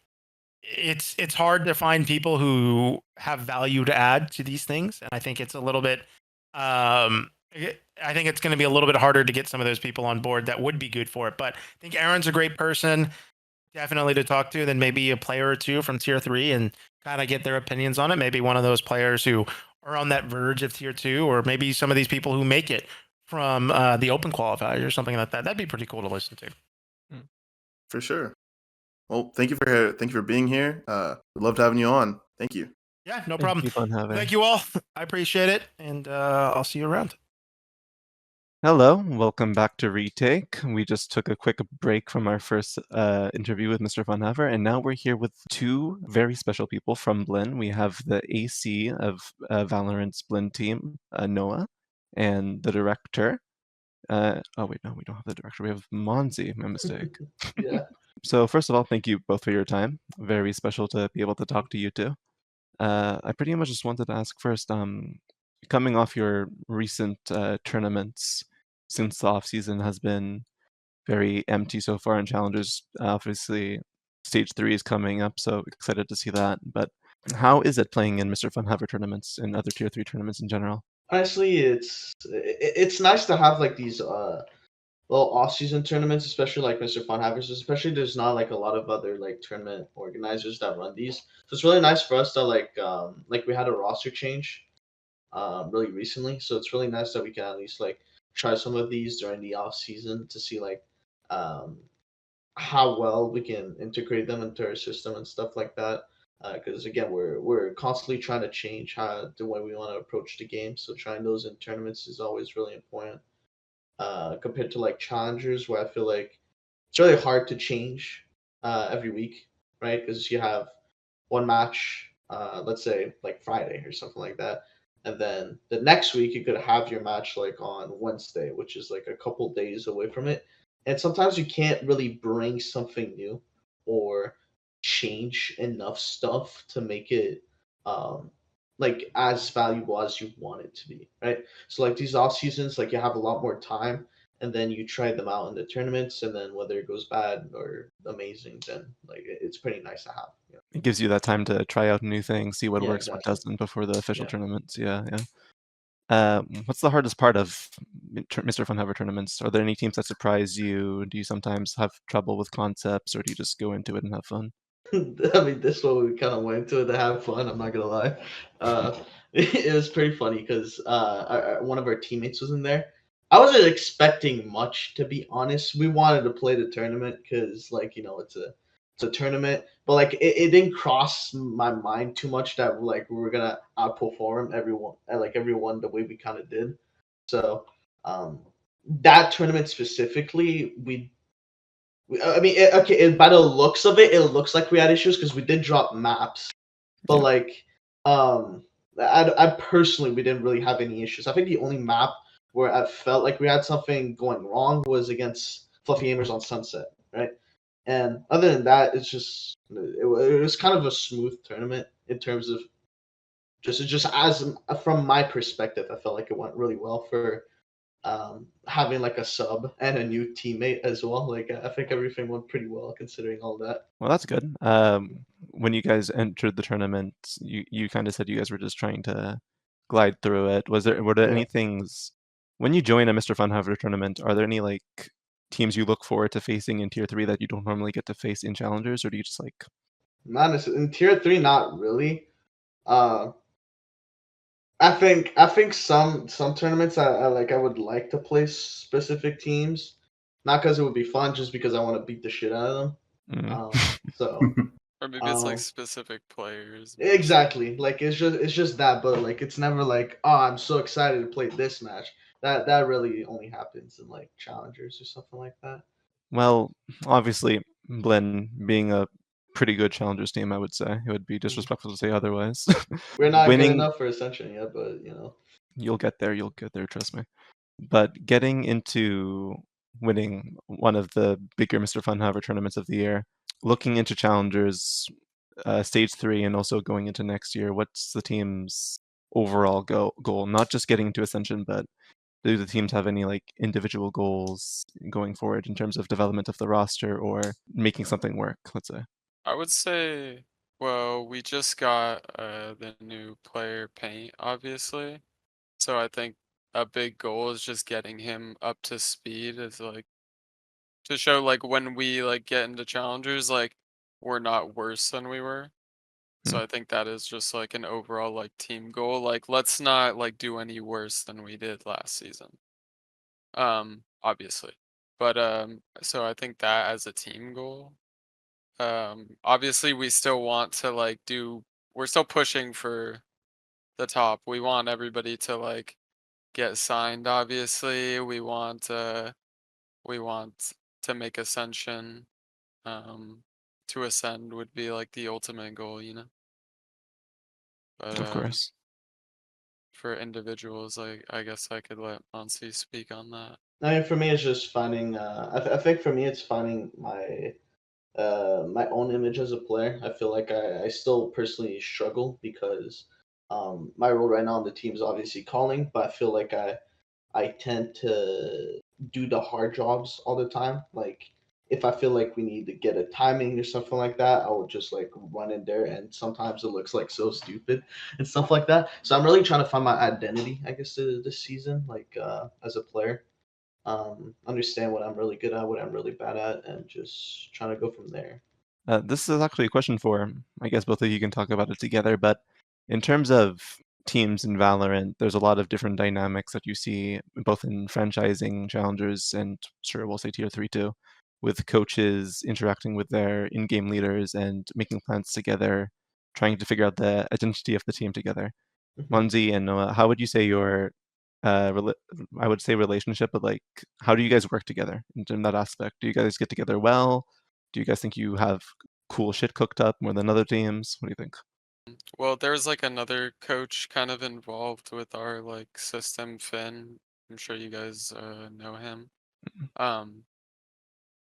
it's hard to find people who have value to add to these things, and I think it's a little bit. I think it's going to be a little bit harder to get some of those people on board that would be good for it. But I think Aaron's a great person, definitely to talk to. Then maybe a player or two from tier 3 and kind of get their opinions on it. Maybe one of those players who are on that verge of tier 2, or maybe some of these people who make it from the open qualifiers or something like that. That'd be pretty cool to listen to. For sure. Well, thank you for being here. We'd love to having you on. Thank you. Yeah, no problem. Fun Thank you all. I appreciate it, and I'll see you around. Hello, welcome back to Retake. We just took a quick break from our first interview with Mr. Funhaver, and now we're here with two very special people from Blinn. We have the AC of Valorant's Blinn team, Noah, and the director. Oh wait, no, we don't have the director. We have Monzi. My mistake. Yeah. So first of all, thank you both for your time. Very special to be able to talk to you two. I pretty much just wanted to ask first, coming off your recent tournaments, since the off season has been very empty so far in challengers, obviously stage 3 is coming up, so excited to see that. But how is it playing in Mr. Funhaver tournaments and other tier 3 tournaments in general? Honestly, it's nice to have like these little off-season tournaments, especially like Mr. Funhavers. Especially there's not like a lot of other like tournament organizers that run these, so it's really nice for us to like we had a roster change really recently, so it's really nice that we can at least like try some of these during the off season to see like um how well we can integrate them into our system and stuff like that. Because again, we're constantly trying to change how the way we want to approach the game. So trying those in tournaments is always really important. Compared to like challengers, where I feel like it's really hard to change every week, right? Because you have one match, let's say like Friday or something like that, and then the next week you could have your match like on Wednesday, which is like a couple days away from it. And sometimes you can't really bring something new or change enough stuff to make it um like as valuable as you want it to be, right? So like these off seasons, like you have a lot more time, and then you try them out in the tournaments, and then whether it goes bad or amazing, then like it's pretty nice to have. You know? It gives you that time to try out new things, see what Yeah, works, what exactly. doesn't before the official Yeah. tournaments. Yeah. What's the hardest part of Mr. Funhaver tournaments? Are there any teams that surprise you? Do you sometimes have trouble with concepts, or do you just go into it and have fun? I mean, this one we kind of went to it to have fun. I'm not gonna lie. It was pretty funny because one of our teammates was in there. I wasn't expecting much, to be honest. We wanted to play the tournament because, like, it's a tournament, but like it didn't cross my mind too much that like we were gonna outperform everyone the way we kind of did. So, um, that tournament specifically, I mean, by the looks of it, it looks like we had issues because we did drop maps, but Yeah. like, I personally we didn't really have any issues. I think the only map where I felt like we had something going wrong was against Fluffy Gamers on Sunset, right? And other than that, it was kind of a smooth tournament in terms of just as from my perspective, I felt like it went really well for having like a sub and a new teammate as well. Like I think everything went pretty well considering all that. Well, that's good. When you guys entered the tournament, you kind of said you guys were just trying to glide through it. Were there Yeah. any things when you join a Mr. Funhaver tournament? Are there any like teams you look forward to facing in tier 3 that you don't normally get to face in challengers, or do you just like? Not in tier 3, not really. Uh, I think some tournaments I would like to play specific teams, not because it would be fun, just because I want to beat the shit out of them. So Or maybe it's like specific players. exactly, like it's just that, but like it's never like, oh, I'm so excited to play this match. That really only happens in like challengers or something like that. Well, obviously, Blinn being a pretty good challengers team, I would say it would be disrespectful to say otherwise. We're not good Winning, enough for Ascension yet, but you know. you'll get there. You'll get there. Trust me. But getting into winning one of the bigger Mr. Funhaver tournaments of the year, looking into challengers, stage 3, and also going into next year, what's the team's overall goal? Not just getting into Ascension, but do the teams have any like individual goals going forward in terms of development of the roster or making something work? Let's say. I would say, well, we just got the new player paint, obviously. So I think a big goal is just getting him up to speed, is like to show like when we like get into challengers, like we're not worse than we were. So I think that is just like an overall like team goal. Like let's not like do any worse than we did last season. Obviously. But so I think that as a team goal. Obviously we still want to like we're still pushing for the top. We want everybody to like get signed, obviously. We want to make Ascension. To ascend would be like the ultimate goal, you know. But Of course. for individuals, like I guess I could let Monsi speak on that. I mean, for me, it's just finding. I think for me, it's finding my own image as a player. I feel like I still personally struggle because my role right now on the team is obviously calling, but I feel like I tend to do the hard jobs all the time. Like if I feel like we need to get a timing or something like that, I would just like run in there, and sometimes it looks like so stupid and stuff like that. So I'm really trying to find my identity, I guess, this season, like as a player. Understand what I'm really good at, what I'm really bad at, and just trying to go from there. This is actually a question for, I guess both of you can talk about it together, but in terms of teams in Valorant, there's a lot of different dynamics that you see both in franchising challengers and sure we'll say tier 3 too, with coaches interacting with their in-game leaders and making plans together, trying to figure out the identity of the team together. Mhm. Monzi and Noah, how would you say your I would say relationship, but like how do you guys work together in that aspect? Do you guys get together well? Do you guys think you have cool shit cooked up more than other teams? What do you think? Well, there's like another coach kind of involved with our like system, Finn. I'm sure you guys know him. Um,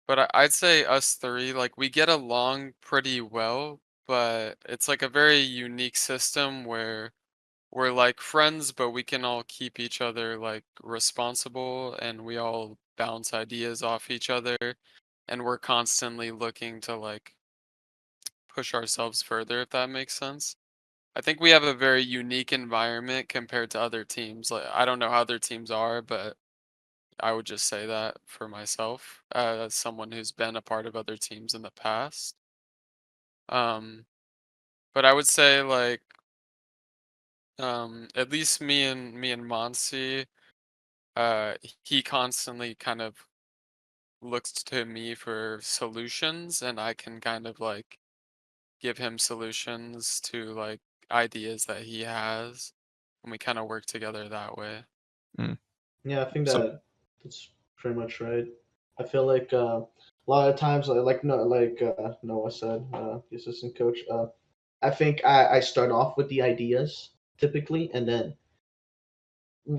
but I'd say us three, like we get along pretty well, but it's like a very unique system where we're like friends, but we can all keep each other like responsible and we all bounce ideas off each other and we're constantly looking to like push ourselves further, if that makes sense. I think we have a very unique environment compared to other teams. Like I don't know how other teams are, but I would just say that for myself, as someone who's been a part of other teams in the past. Um, but I would say like at least me and Monsi, he constantly kind of looks to me for solutions, and I can kind of like give him solutions to like ideas that he has, and we kind of work together that way. Yeah, I think So that's pretty much right. I feel like a lot of times, Noah said, the assistant coach. I think I start off with the ideas typically, and then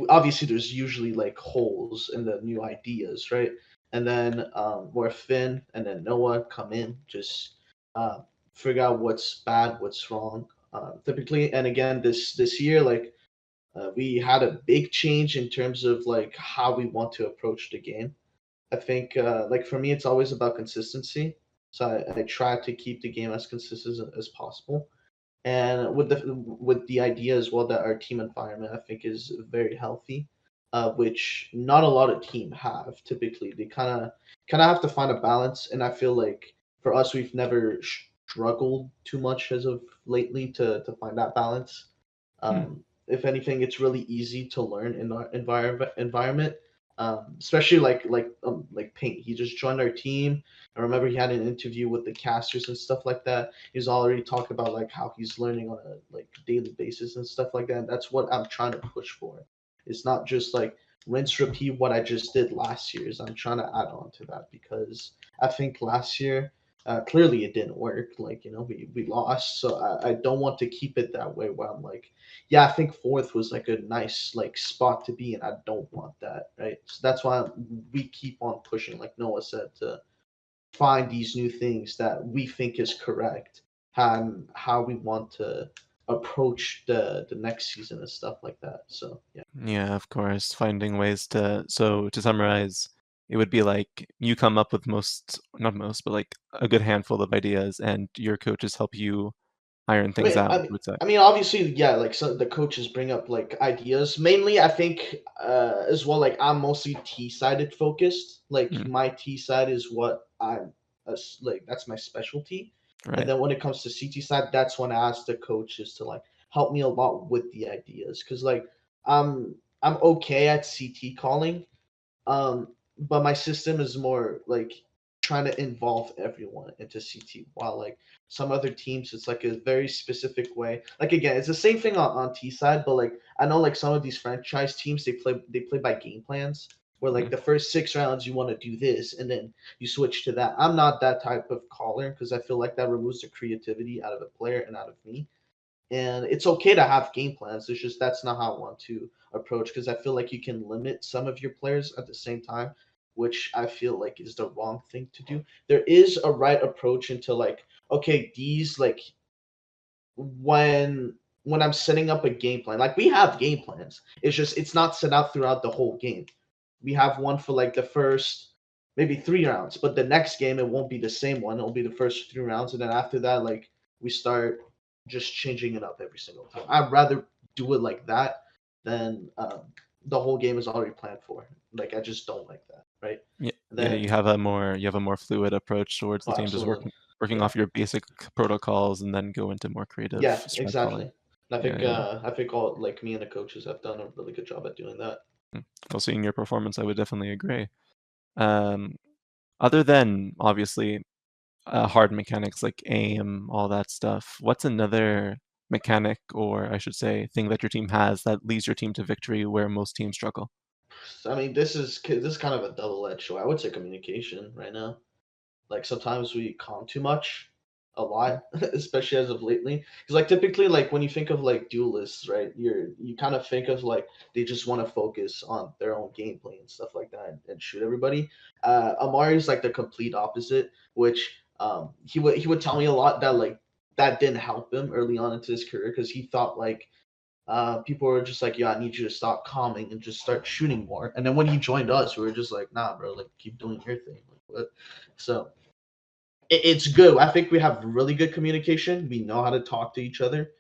obviously there's usually like holes in the new ideas, right? And then where Finn and then Noah come in, just uh, figure out what's bad, what's wrong. Typically, and again, this year, like we had a big change in terms of like how we want to approach the game. I think like for me, it's always about consistency. So I try to keep the game as consistent as possible, and with the idea as well that our team environment I think is very healthy, which not a lot of team have. Typically, they kind of kind of have to find a balance. And I feel like for us, we've never struggled too much as of lately to find that balance. If anything, it's really easy to learn in our environment. Especially like Paint. He just joined our team. I remember he had an interview with the casters and stuff like that. He's already talked about like how he's learning on a like daily basis and stuff like that. And that's what I'm trying to push for. It's not just like rinse repeat what I just did last year. Is I'm trying to add on to that because I think last year clearly it didn't work. Like we lost, so I don't want to keep it that way. Where I'm like, yeah, I think fourth was like a nice like spot to be in. I don't want that, right? So that's why we keep on pushing, like Noah said, to find these new things that we think is correct and how we want to approach the next season and stuff like that. So yeah. Yeah, of course. Finding ways to so to summarize, it would be like you come up with not most, but like a good handful of ideas, and your coaches help you iron I things mean, out, I you mean, would say. I mean, obviously, yeah. Like, so the coaches bring up like ideas. Mainly, I think as well. Like, I'm mostly T sided focused. Like, Mm, my T side is what I'm like. That's my specialty. And right. then when it comes to CT side, that's when I ask the coaches to like help me a lot with the ideas. Cause like I'm okay at CT calling, but my system is more like trying to involve everyone into CT, while like some other teams, it's like a very specific way. Like again, it's the same thing on T side, but like I know like some of these franchise teams, they play by game plans. Where like Mhm. the first 6 rounds you want to do this, and then you switch to that. I'm not that type of caller because I feel like that removes the creativity out of the player and out of me. And it's okay to have game plans. It's just that's not how I want to approach because I feel like you can limit some of your players at the same time, which I feel like is the wrong thing to do. There is a right approach into like, okay, these like when I'm setting up a game plan, like we have game plans. It's just it's not set out throughout the whole game. We have one for like the first maybe 3 rounds, but the next game it won't be the same one. It'll be the first 3 rounds, and then after that, like we start just changing it up every single time. I'd rather do it like that than the whole game is already planned for. Like I just don't like that, right? Yeah, yeah, Then you have a more fluid approach towards the oh, team, just absolutely, working yeah. off your basic protocols and then go into more creative Yeah, strat exactly. calling. And Yeah, yeah. I think all like me and the coaches have done a really good job at doing that. Well, seeing your performance, I would definitely agree. Um, Other than obviously hard mechanics like aim, all that stuff, what's another mechanic, or I should say, thing that your team has that leads your team to victory where most teams struggle? I mean, this is kind of a double-edged sword. I would say communication right now. Like sometimes we calm too much, a Mm, lot, especially as of lately. Because like typically, like when you think of like duelists, right? You kind of think of like they just want to focus on their own gameplay and stuff like that and shoot everybody. Amari's like the complete opposite, which he would tell me a lot that like that didn't help him early on into his career because he thought like people were just like, "Yeah, I need you to stop calming and just start shooting more." And then when he joined us, we were just like, "Nah, bro, like keep doing your thing." Like, what? So it's good. I think we have really good communication. We know how to talk to each other,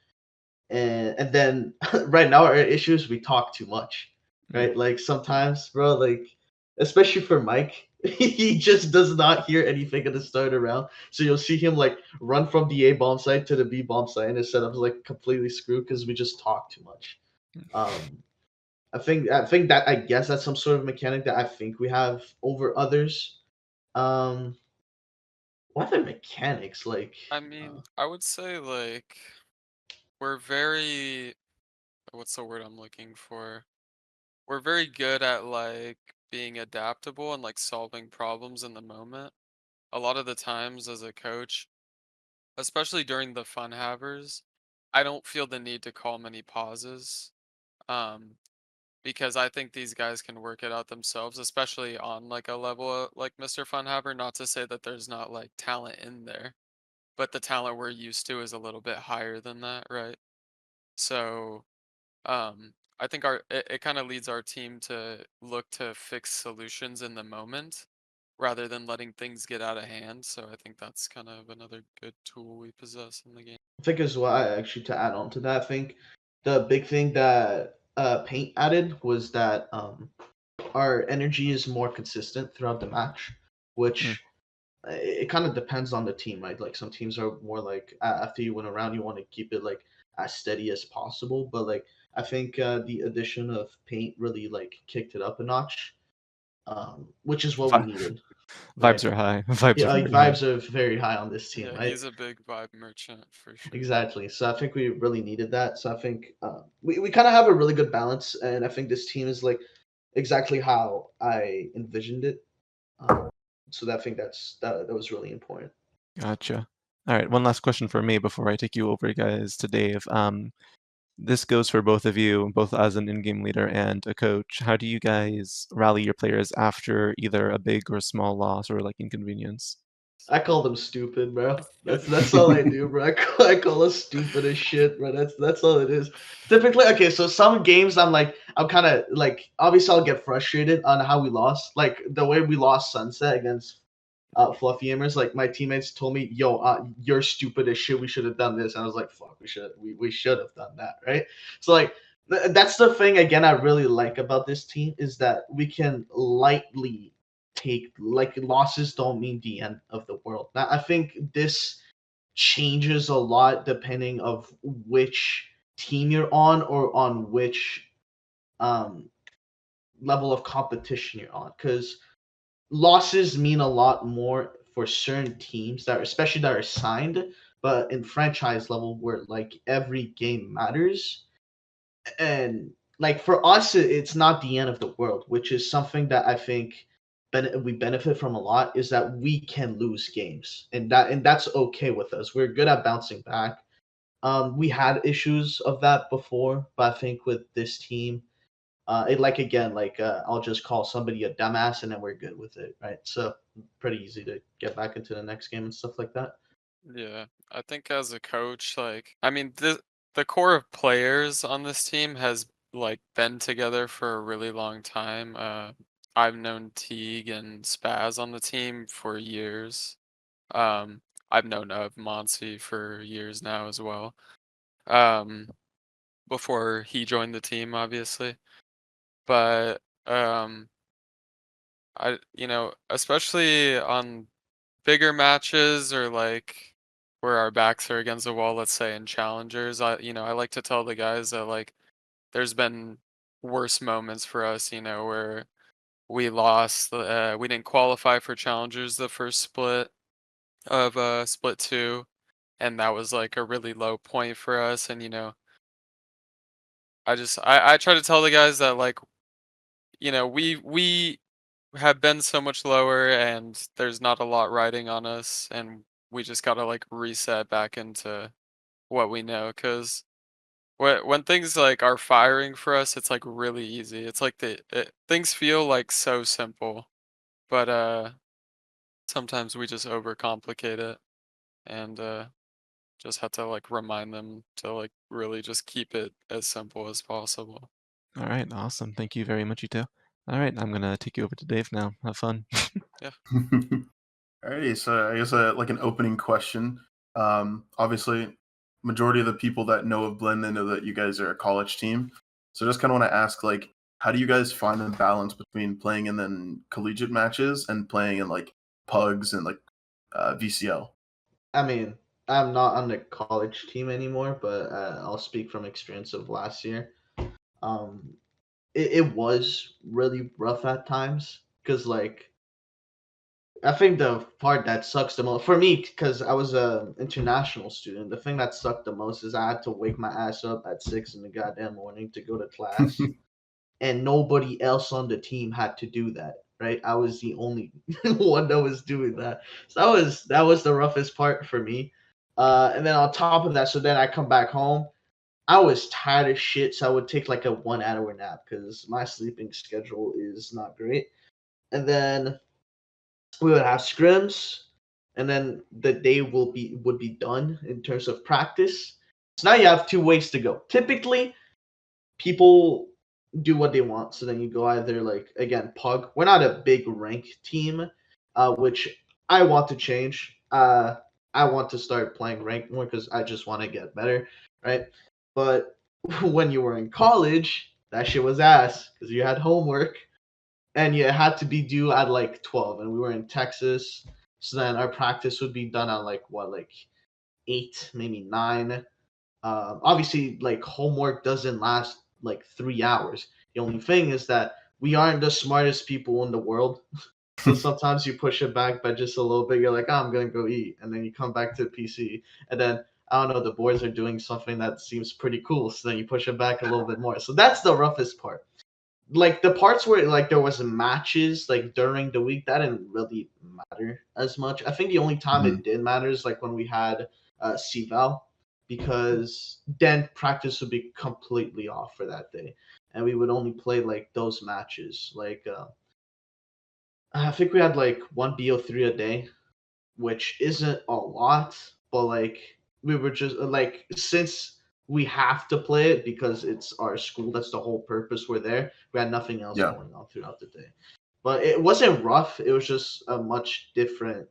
and then right now our issue is we talk too much, mm, right? Like sometimes, bro, like especially for Mike, he just does not hear anything at the start around. So you'll see him like run from the A bomb site to the B bomb site, and his setup's like completely screwed because we just talk too much. mm. Um, I think that I guess that's some sort of mechanic that I think we have over others. Um, what other mechanics like? I Uh, mean, I would say like we're very, what's the word I'm looking for? We're very good at like being adaptable and like solving problems in the moment. A lot of the times as a coach, especially during the fun havers, I don't feel the need to call many pauses. Um, because I think these guys can work it out themselves, especially on like a level like Mr. Funhaver. Not to say that there's not like talent in there, but the talent we're used to is a little bit higher than that, right? So, I think it kind of leads our team to look to fix solutions in the moment rather than letting things get out of hand. So I think that's kind of another good tool we possess in the game. I think as well, actually to add on to that, I think the big thing that Paint added was that our energy is more consistent throughout the match. which it kind of depends on the team, right? Like some teams are more like after you win a round, you want to keep it like as steady as possible. But like I think the addition of paint really like kicked it up a notch, which is what we Vi- needed. Right? Vibes are high. Vibes Yeah, are like very high. vibes are very high on this team, Yeah, right? he's a big vibe merchant for sure. Exactly. So I think we really needed that. So I think we kind of have a really good balance, and I think this team is like exactly how I envisioned it. So I think that was really important. Gotcha. All right, one last question for me before I take you over, guys, to Dave. This goes for both of you, both as an in-game leader and a coach. How do you guys rally your players after either a big or small loss or like inconvenience? I call them stupid, bro. That's all I do, bro. I call us stupid as shit, bro. That's all it is. Typically, okay. So some games I'm kind of like obviously I'll get frustrated on how we lost, like the way we lost Sunset against Fluffy Gamers. Like my teammates told me, "Yo, you're stupid as shit. We should have done this." And I was like, "Fuck, we should have done that, right?" So like that's the thing again I really like about this team is that we can lightly take like losses don't mean the end of the world. Now I think this changes a lot depending of which team you're on or on which um level of competition you're on because losses mean a lot more for certain teams that especially that are signed, but in franchise level where like every game matters and like for us it's not the end of the world, which is something that I think we benefit from a lot is that we can lose games and that's okay with us. We're good at bouncing back. We had issues of that before, but I think with this team it like again like I'll just call somebody a dumbass and then we're good with it, right? So pretty easy to get back into the next game and stuff like that. Yeah, I think as a coach, like, I mean, the core of players on this team has like been together for a really long time. I've known Teague and Spaz on the team for years. Um, I've known of Monsi for years now as well. Um, before he joined the team, obviously. But especially on bigger matches or like where our backs are against the wall, let's say in challengers, I like to tell the guys that like there's been worse moments for us, where we lost, we didn't qualify for challengers the first split of split 2, and that was like a really low point for us. And I try to tell the guys that like we have been so much lower and there's not a lot riding on us, and we just gotta like reset back into what we know. Cause when things like are firing for us, it's like really easy. It's like things feel like so simple, but sometimes we just overcomplicate it, and just have to like remind them to like really just keep it as simple as possible. All right, awesome. Thank you very much, Ito. All right, I'm gonna take you over to Dave now. Have fun. Yeah. Alrighty, so I guess like an opening question. Obviously, majority of the people that know of Blinn, they know that you guys are a college team. So just kind of want to ask, like, how do you guys find the balance between playing in then collegiate matches and playing in like pugs and like VCL? I mean, I'm not on the college team anymore, but I'll speak from experience of last year. Um, it was really rough at times because like I think the part that sucks the most for me because I was a international student. The thing that sucked the most is I had to wake my ass up at 6 in the goddamn morning to go to class, and nobody else on the team had to do that. Right, I was the only one that was doing that. So that was the roughest part for me. And then on top of that, so then I come back home. I was tired as shit, so I would take like a 1 hour nap because my sleeping schedule is not great. And then we would have scrims, and then the day would be done in terms of practice. So now you have 2 ways to go. Typically, people do what they want. So then you go either like again pug. We're not a big rank team, which I want to change. I want to start playing rank more because I just want to get better, right? But when you were in college, that shit was ass because you had homework and yeah, it had to be due at like 12, and we were in Texas. So then our practice would be done at like what, like 8, maybe 9. Obviously, like homework doesn't last like 3 hours. The only thing is that we aren't the smartest people in the world. So sometimes you push it back by just a little bit. You're like, oh, I'm gonna go eat, and then you come back to the PC, and then I don't know, the boys are doing something that seems pretty cool. So then you push it back a little bit more. So that's the roughest part. Like the parts where like there was matches like during the week, that didn't really matter as much. I think the only time Mhm. it did matter is like when we had CVAL, because then practice would be completely off for that day, and we would only play like those matches. Like I think we had like one BO3 a day, which isn't a lot, but like we were just like, since we have to play it because it's our school, that's the whole purpose we're there. We had nothing else Yeah. going on throughout the day. But it wasn't rough. It was just a much different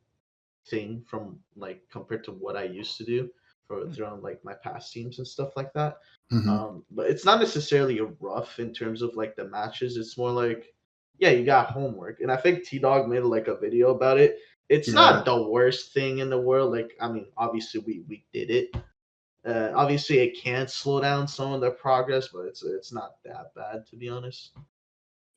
thing from like compared to what I used to do for throughout like my past teams and stuff like that. Mhm. But it's not necessarily a rough in terms of like the matches. It's more like, yeah, you got homework, and I think T Dog made like a video about it. It's Yeah. not the worst thing in the world. Like, I mean, obviously we did it. Obviously, it can slow down some of their progress, but it's not that bad, to be honest.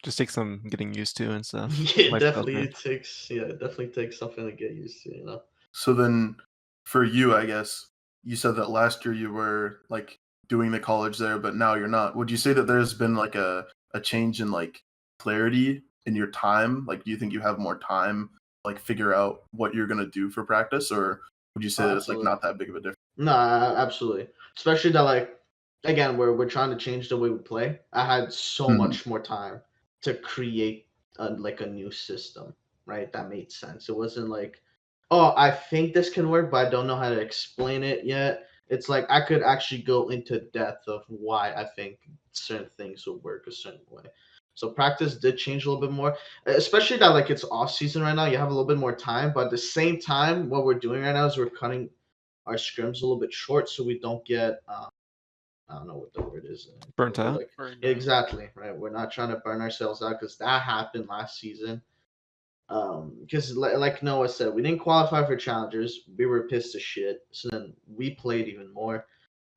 Just takes some getting used to and stuff. Yeah, Lifestyle change. it definitely takes something to get used to, you know. So then, for you, I guess you said that last year you were like doing the college there, but now you're not. Would you say that there's been like a change in like clarity in your time? Like, do you think you have more time, like figure out what you're gonna do for practice, or would you say Oh, that it's like absolutely. not that big of a difference? No, absolutely. Especially that, like, again, we're trying to change the way we play. I had so Mhm. much more time to create like a new system, right? That made sense. It wasn't like, oh, I think this can work, but I don't know how to explain it yet. It's like I could actually go into depth of why I think certain things will work a certain way. So practice did change a little bit more, especially that like it's off season right now. You have a little bit more time, but at the same time, what we're doing right now is we're cutting our scrims a little bit short so we don't get I don't know what the word is, Burnt out? like, Burned out. exactly, right. We're not trying to burn ourselves out because that happened last season. Because like Noah said, we didn't qualify for challengers. We were pissed as shit, so then we played even more.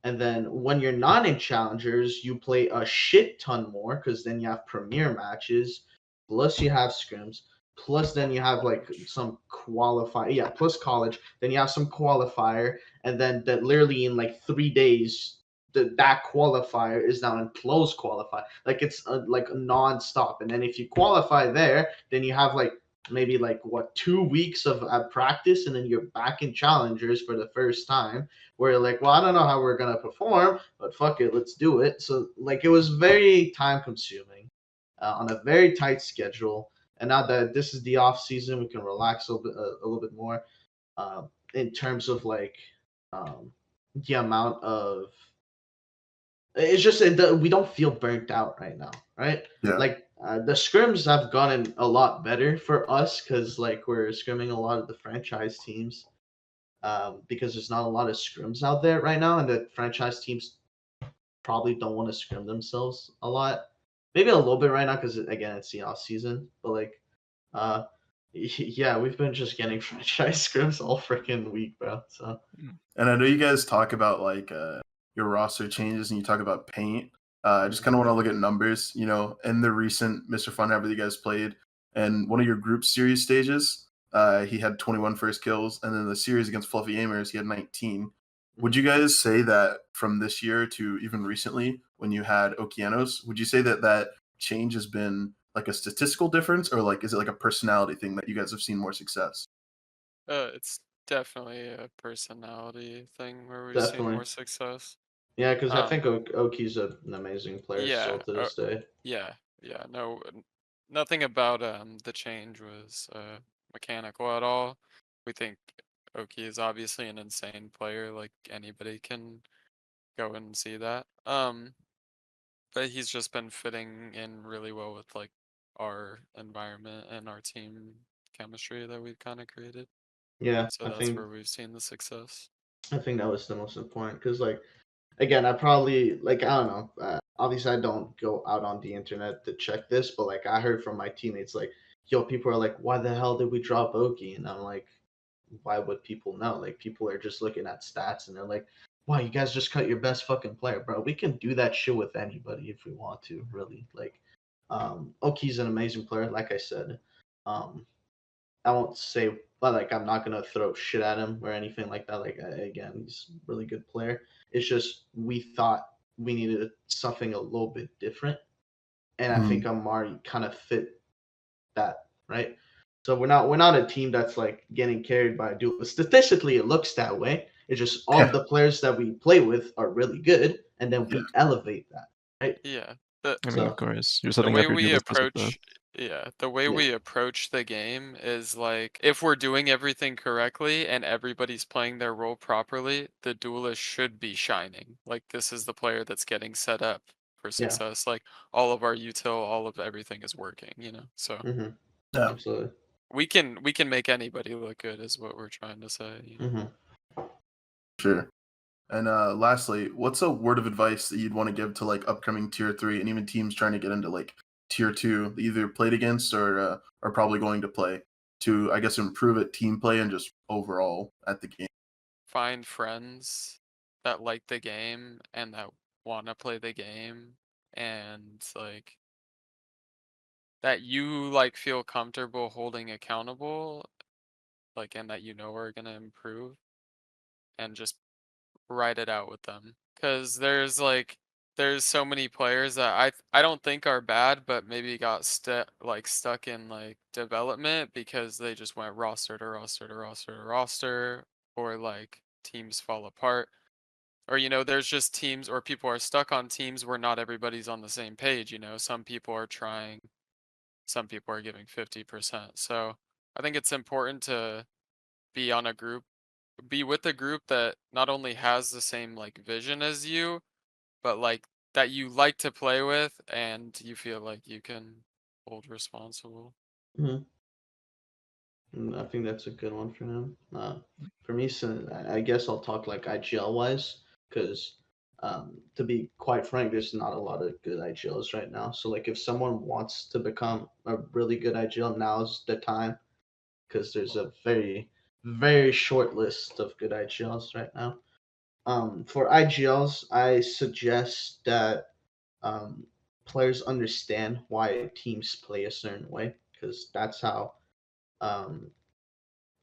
And then when you're not in challengers, you play a shit ton more because then you have premier matches, plus you have scrims, plus then you have like College. some qualify. Yeah, plus college. Then you have some qualifier, and then that literally in like 3 days, that qualifier is now in close qualify. Like it's like non-stop. And then if you qualify there, then you have like maybe like what 2 weeks of practice, and then you're back in challengers for the first time where you're like, well, I don't know how we're gonna perform, but fuck it, let's do it. So like it was very time consuming on a very tight schedule. And now that this is the off season, we can relax a little bit more in terms of like um, the amount of. It's just we don't feel burnt out right now, right? Yeah. Like the scrims have gotten a lot better for us because like we're scrimming a lot of the franchise teams because there's not a lot of scrims out there right now, and the franchise teams probably don't want to scrim themselves a lot. Maybe a little bit right now because again it's the off season, but like, uh, yeah, we've been just getting franchise scrims all freaking week, bro. So And I know you guys talk about like your roster changes and you talk about paint. I just kind of want to look at numbers, you know, in the recent Mr. Fun Ever that you guys played and one of your group series stages, he had 21 first kills, and then the series against Fluffy Amers, he had 19. Would you guys say that from this year to even recently when you had Okeanos, would you say that that change has been like a statistical difference, or like is it like a personality thing that you guys have seen more success? It's definitely a personality thing where we've seen definitely, more success. yeah, because I think Um, Oki's an amazing player still yeah, to this day. yeah, yeah. No, nothing about the change was mechanical at all. We think Oki is obviously an insane player. Like anybody can go and see that. But he's just been fitting in really well with like our environment and our team chemistry that we've kind of created. Yeah, So that's where we've seen the success. I think that was the most important because like again, I probably like I don't know. obviously I don't go out on the internet to check this, but like I heard from my teammates, like, yo, people are like, why the hell did we drop Oki? And I'm like, why would people know? Like, people are just looking at stats and they're like, wow, you guys just cut your best fucking player, bro. We can do that shit with anybody if we want to, really. Like, Oki's an amazing player, like I said. I won't say, but like I'm not gonna throw shit at him or anything like that. Like again, he's a really good player. It's just we thought we needed something a little bit different, and I think Amari kind of fit that, right? So we're not a team that's like getting carried by a duel. Statistically, it looks that way. It's just all of the players that we play with are really good, and then we elevate that, right? Yeah. The I mean, So of course, you're the setting way up your we duelist with the. approach the way Yeah. we approach the game is like if we're doing everything correctly and everybody's playing their role properly, the duelist should be shining. Like this is the player that's getting set up for Yeah. success. Like all of our util, all of everything is working, you know. So Mm-hmm. Yeah. Absolutely. we can make anybody look good is what we're trying to say. You know? Mm-hmm. Sure. And lastly, what's a word of advice that you'd want to give to like upcoming tier 3 and even teams trying to get into like tier 2 that either played against or are probably going to play to, I guess, improve at team play and just overall at the game? Find friends that like the game and that want to play the game and like that you like feel comfortable holding accountable, like and that you know are gonna improve, and just ride it out with them. Cause there's so many players that I don't think are bad, but maybe got stuck in like development because they just went roster to roster to roster to roster, or like teams fall apart. Or there's just teams or people are stuck on teams where not everybody's on the same page, some people are trying, some people are giving 50%. So I think it's important to be on a group, be with a group that not only has the same like vision as you, but like that you like to play with and you feel like you can hold responsible. Mm-hmm. I think that's a good one for him. For me, so I guess I'll talk like IGL wise, because to be quite frank, there's not a lot of good IGLs right now. So like, if someone wants to become a really good IGL, now's the time, because there's a very, very short list of good IGLs right now. For IGLs, I suggest that players understand why teams play a certain way, because that's how um,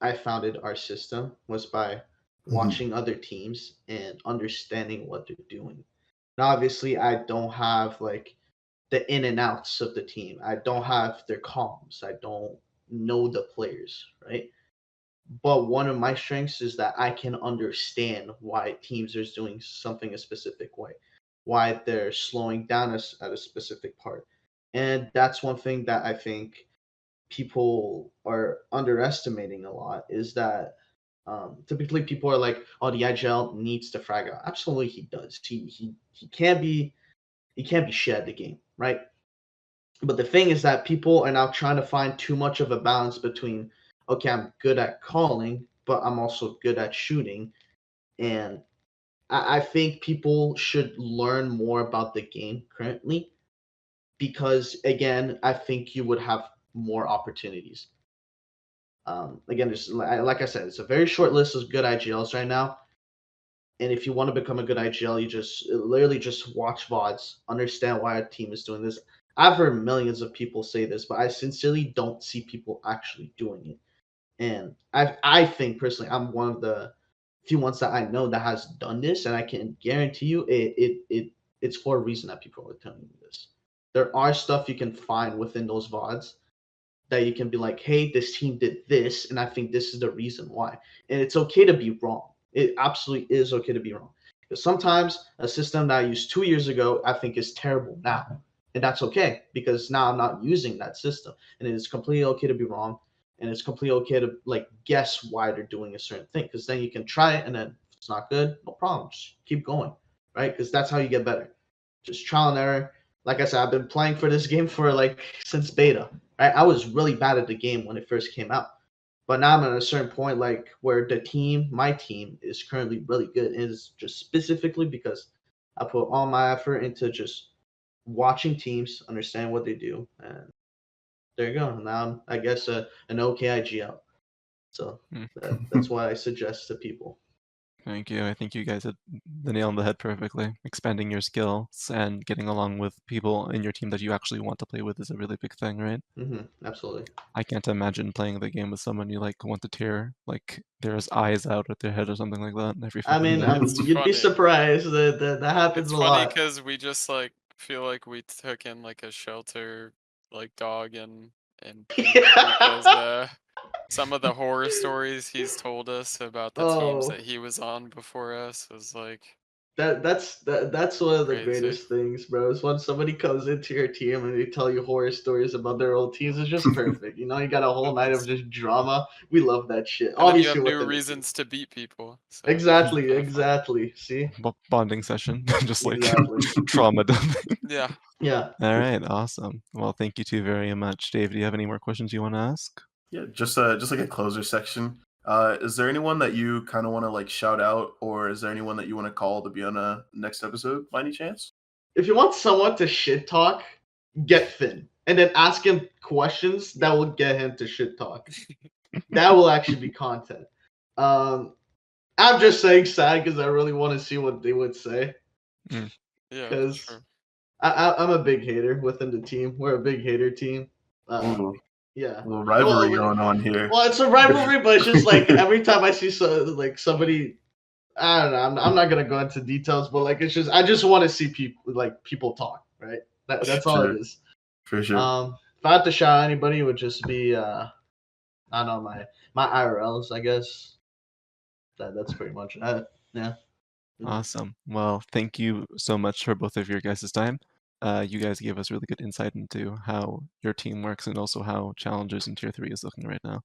I founded our system was by watching other teams and understanding what they're doing. Now, obviously, I don't have like the in and outs of the team. I don't have their comms. I don't know the players, right? But one of my strengths is that I can understand why teams are doing something a specific way, why they're slowing down us at a specific part. And that's one thing that I think people are underestimating a lot is that typically people are like, "Oh, the IGL needs to frag out." Absolutely, he does. He can't be shit at the game, right? But the thing is that people are now trying to find too much of a balance between, okay, I'm good at calling, but I'm also good at shooting, and I think people should learn more about the game currently because again, I think you would have more opportunities. Again, just like I said, it's a very short list of good IGLs right now. And if you want to become a good IGL, you just literally just watch VODs, understand why a team is doing this. I've heard millions of people say this, but I sincerely don't see people actually doing it. And I think personally, I'm one of the few ones that I know that has done this, and I can guarantee you it's for a reason that people are telling you this. There are stuff you can find within those VODs that you can be like, hey, this team did this, and I think this is the reason why. And it's okay to be wrong. It absolutely is okay to be wrong. Because sometimes a system that I used 2 years ago, I think is terrible now. And that's okay because now I'm not using that system. And it is completely okay to be wrong. And it's completely okay to like guess why they're doing a certain thing. Because then you can try it and then if it's not good, no problem. Just keep going. Right? Because that's how you get better. Just trial and error. Like I said, I've been playing for this game for like since beta. Right? I was really bad at the game when it first came out, but now I'm at a certain point like where my team, is currently really good. It is just specifically because I put all my effort into just watching teams, understand what they do, and there you go. Now I'm, I guess, an OKIGL. So that's why I suggest to people. Thank you. I think you guys hit the nail on the head perfectly. Expanding your skills and getting along with people in your team that you actually want to play with is a really big thing, right? Absolutely. I can't imagine playing the game with someone you like want to tear like their eyes out at their head or something like that every I mean, It's you'd be funny. surprised that happens It's a funny lot. because we just like feel like we took in like a shelter like dog and Pete because some of the horror stories he's told us about the teams Oh, that he was on before us was like that's one of the crazy. greatest things, bro. Is when somebody comes into your team and they tell you horror stories about their old teams. It's just perfect. You know, you got a whole night of just drama. We love that shit. And then you Obviously, have new within the team. reasons to beat people. So Exactly, kinda fun. exactly. See, bonding session, just like exactly. trauma dumping. Yeah. Yeah. All right, awesome. Well, thank you two very much. Dave, do you have any more questions you want to ask? Yeah, just like a closer section. Is there anyone that you kind of want to like shout out, or is there anyone that you want to call to be on a next episode by any chance? If you want someone to shit talk, get Finn, and then ask him questions that will get him to shit talk. That will actually be content. I'm just saying sad because I really want to see what they would say. Yeah, for Because sure. I'm a big hater within the team. We're a big hater team. Ooh, Yeah. a little rivalry Well, going on here. Well, it's a rivalry, but it's just like every time I see somebody, I don't know. I'm not gonna go into details, but like it's just I just want to see people talk, right? That's all it Sure. is. For sure. If I had to shout out anybody, it would just be I don't know my IRLs, I guess. That's pretty much it. Yeah. Awesome. Well, thank you so much for both of your guys' time. You guys gave us really good insight into how your team works and also how Challengers in Tier 3 is looking right now.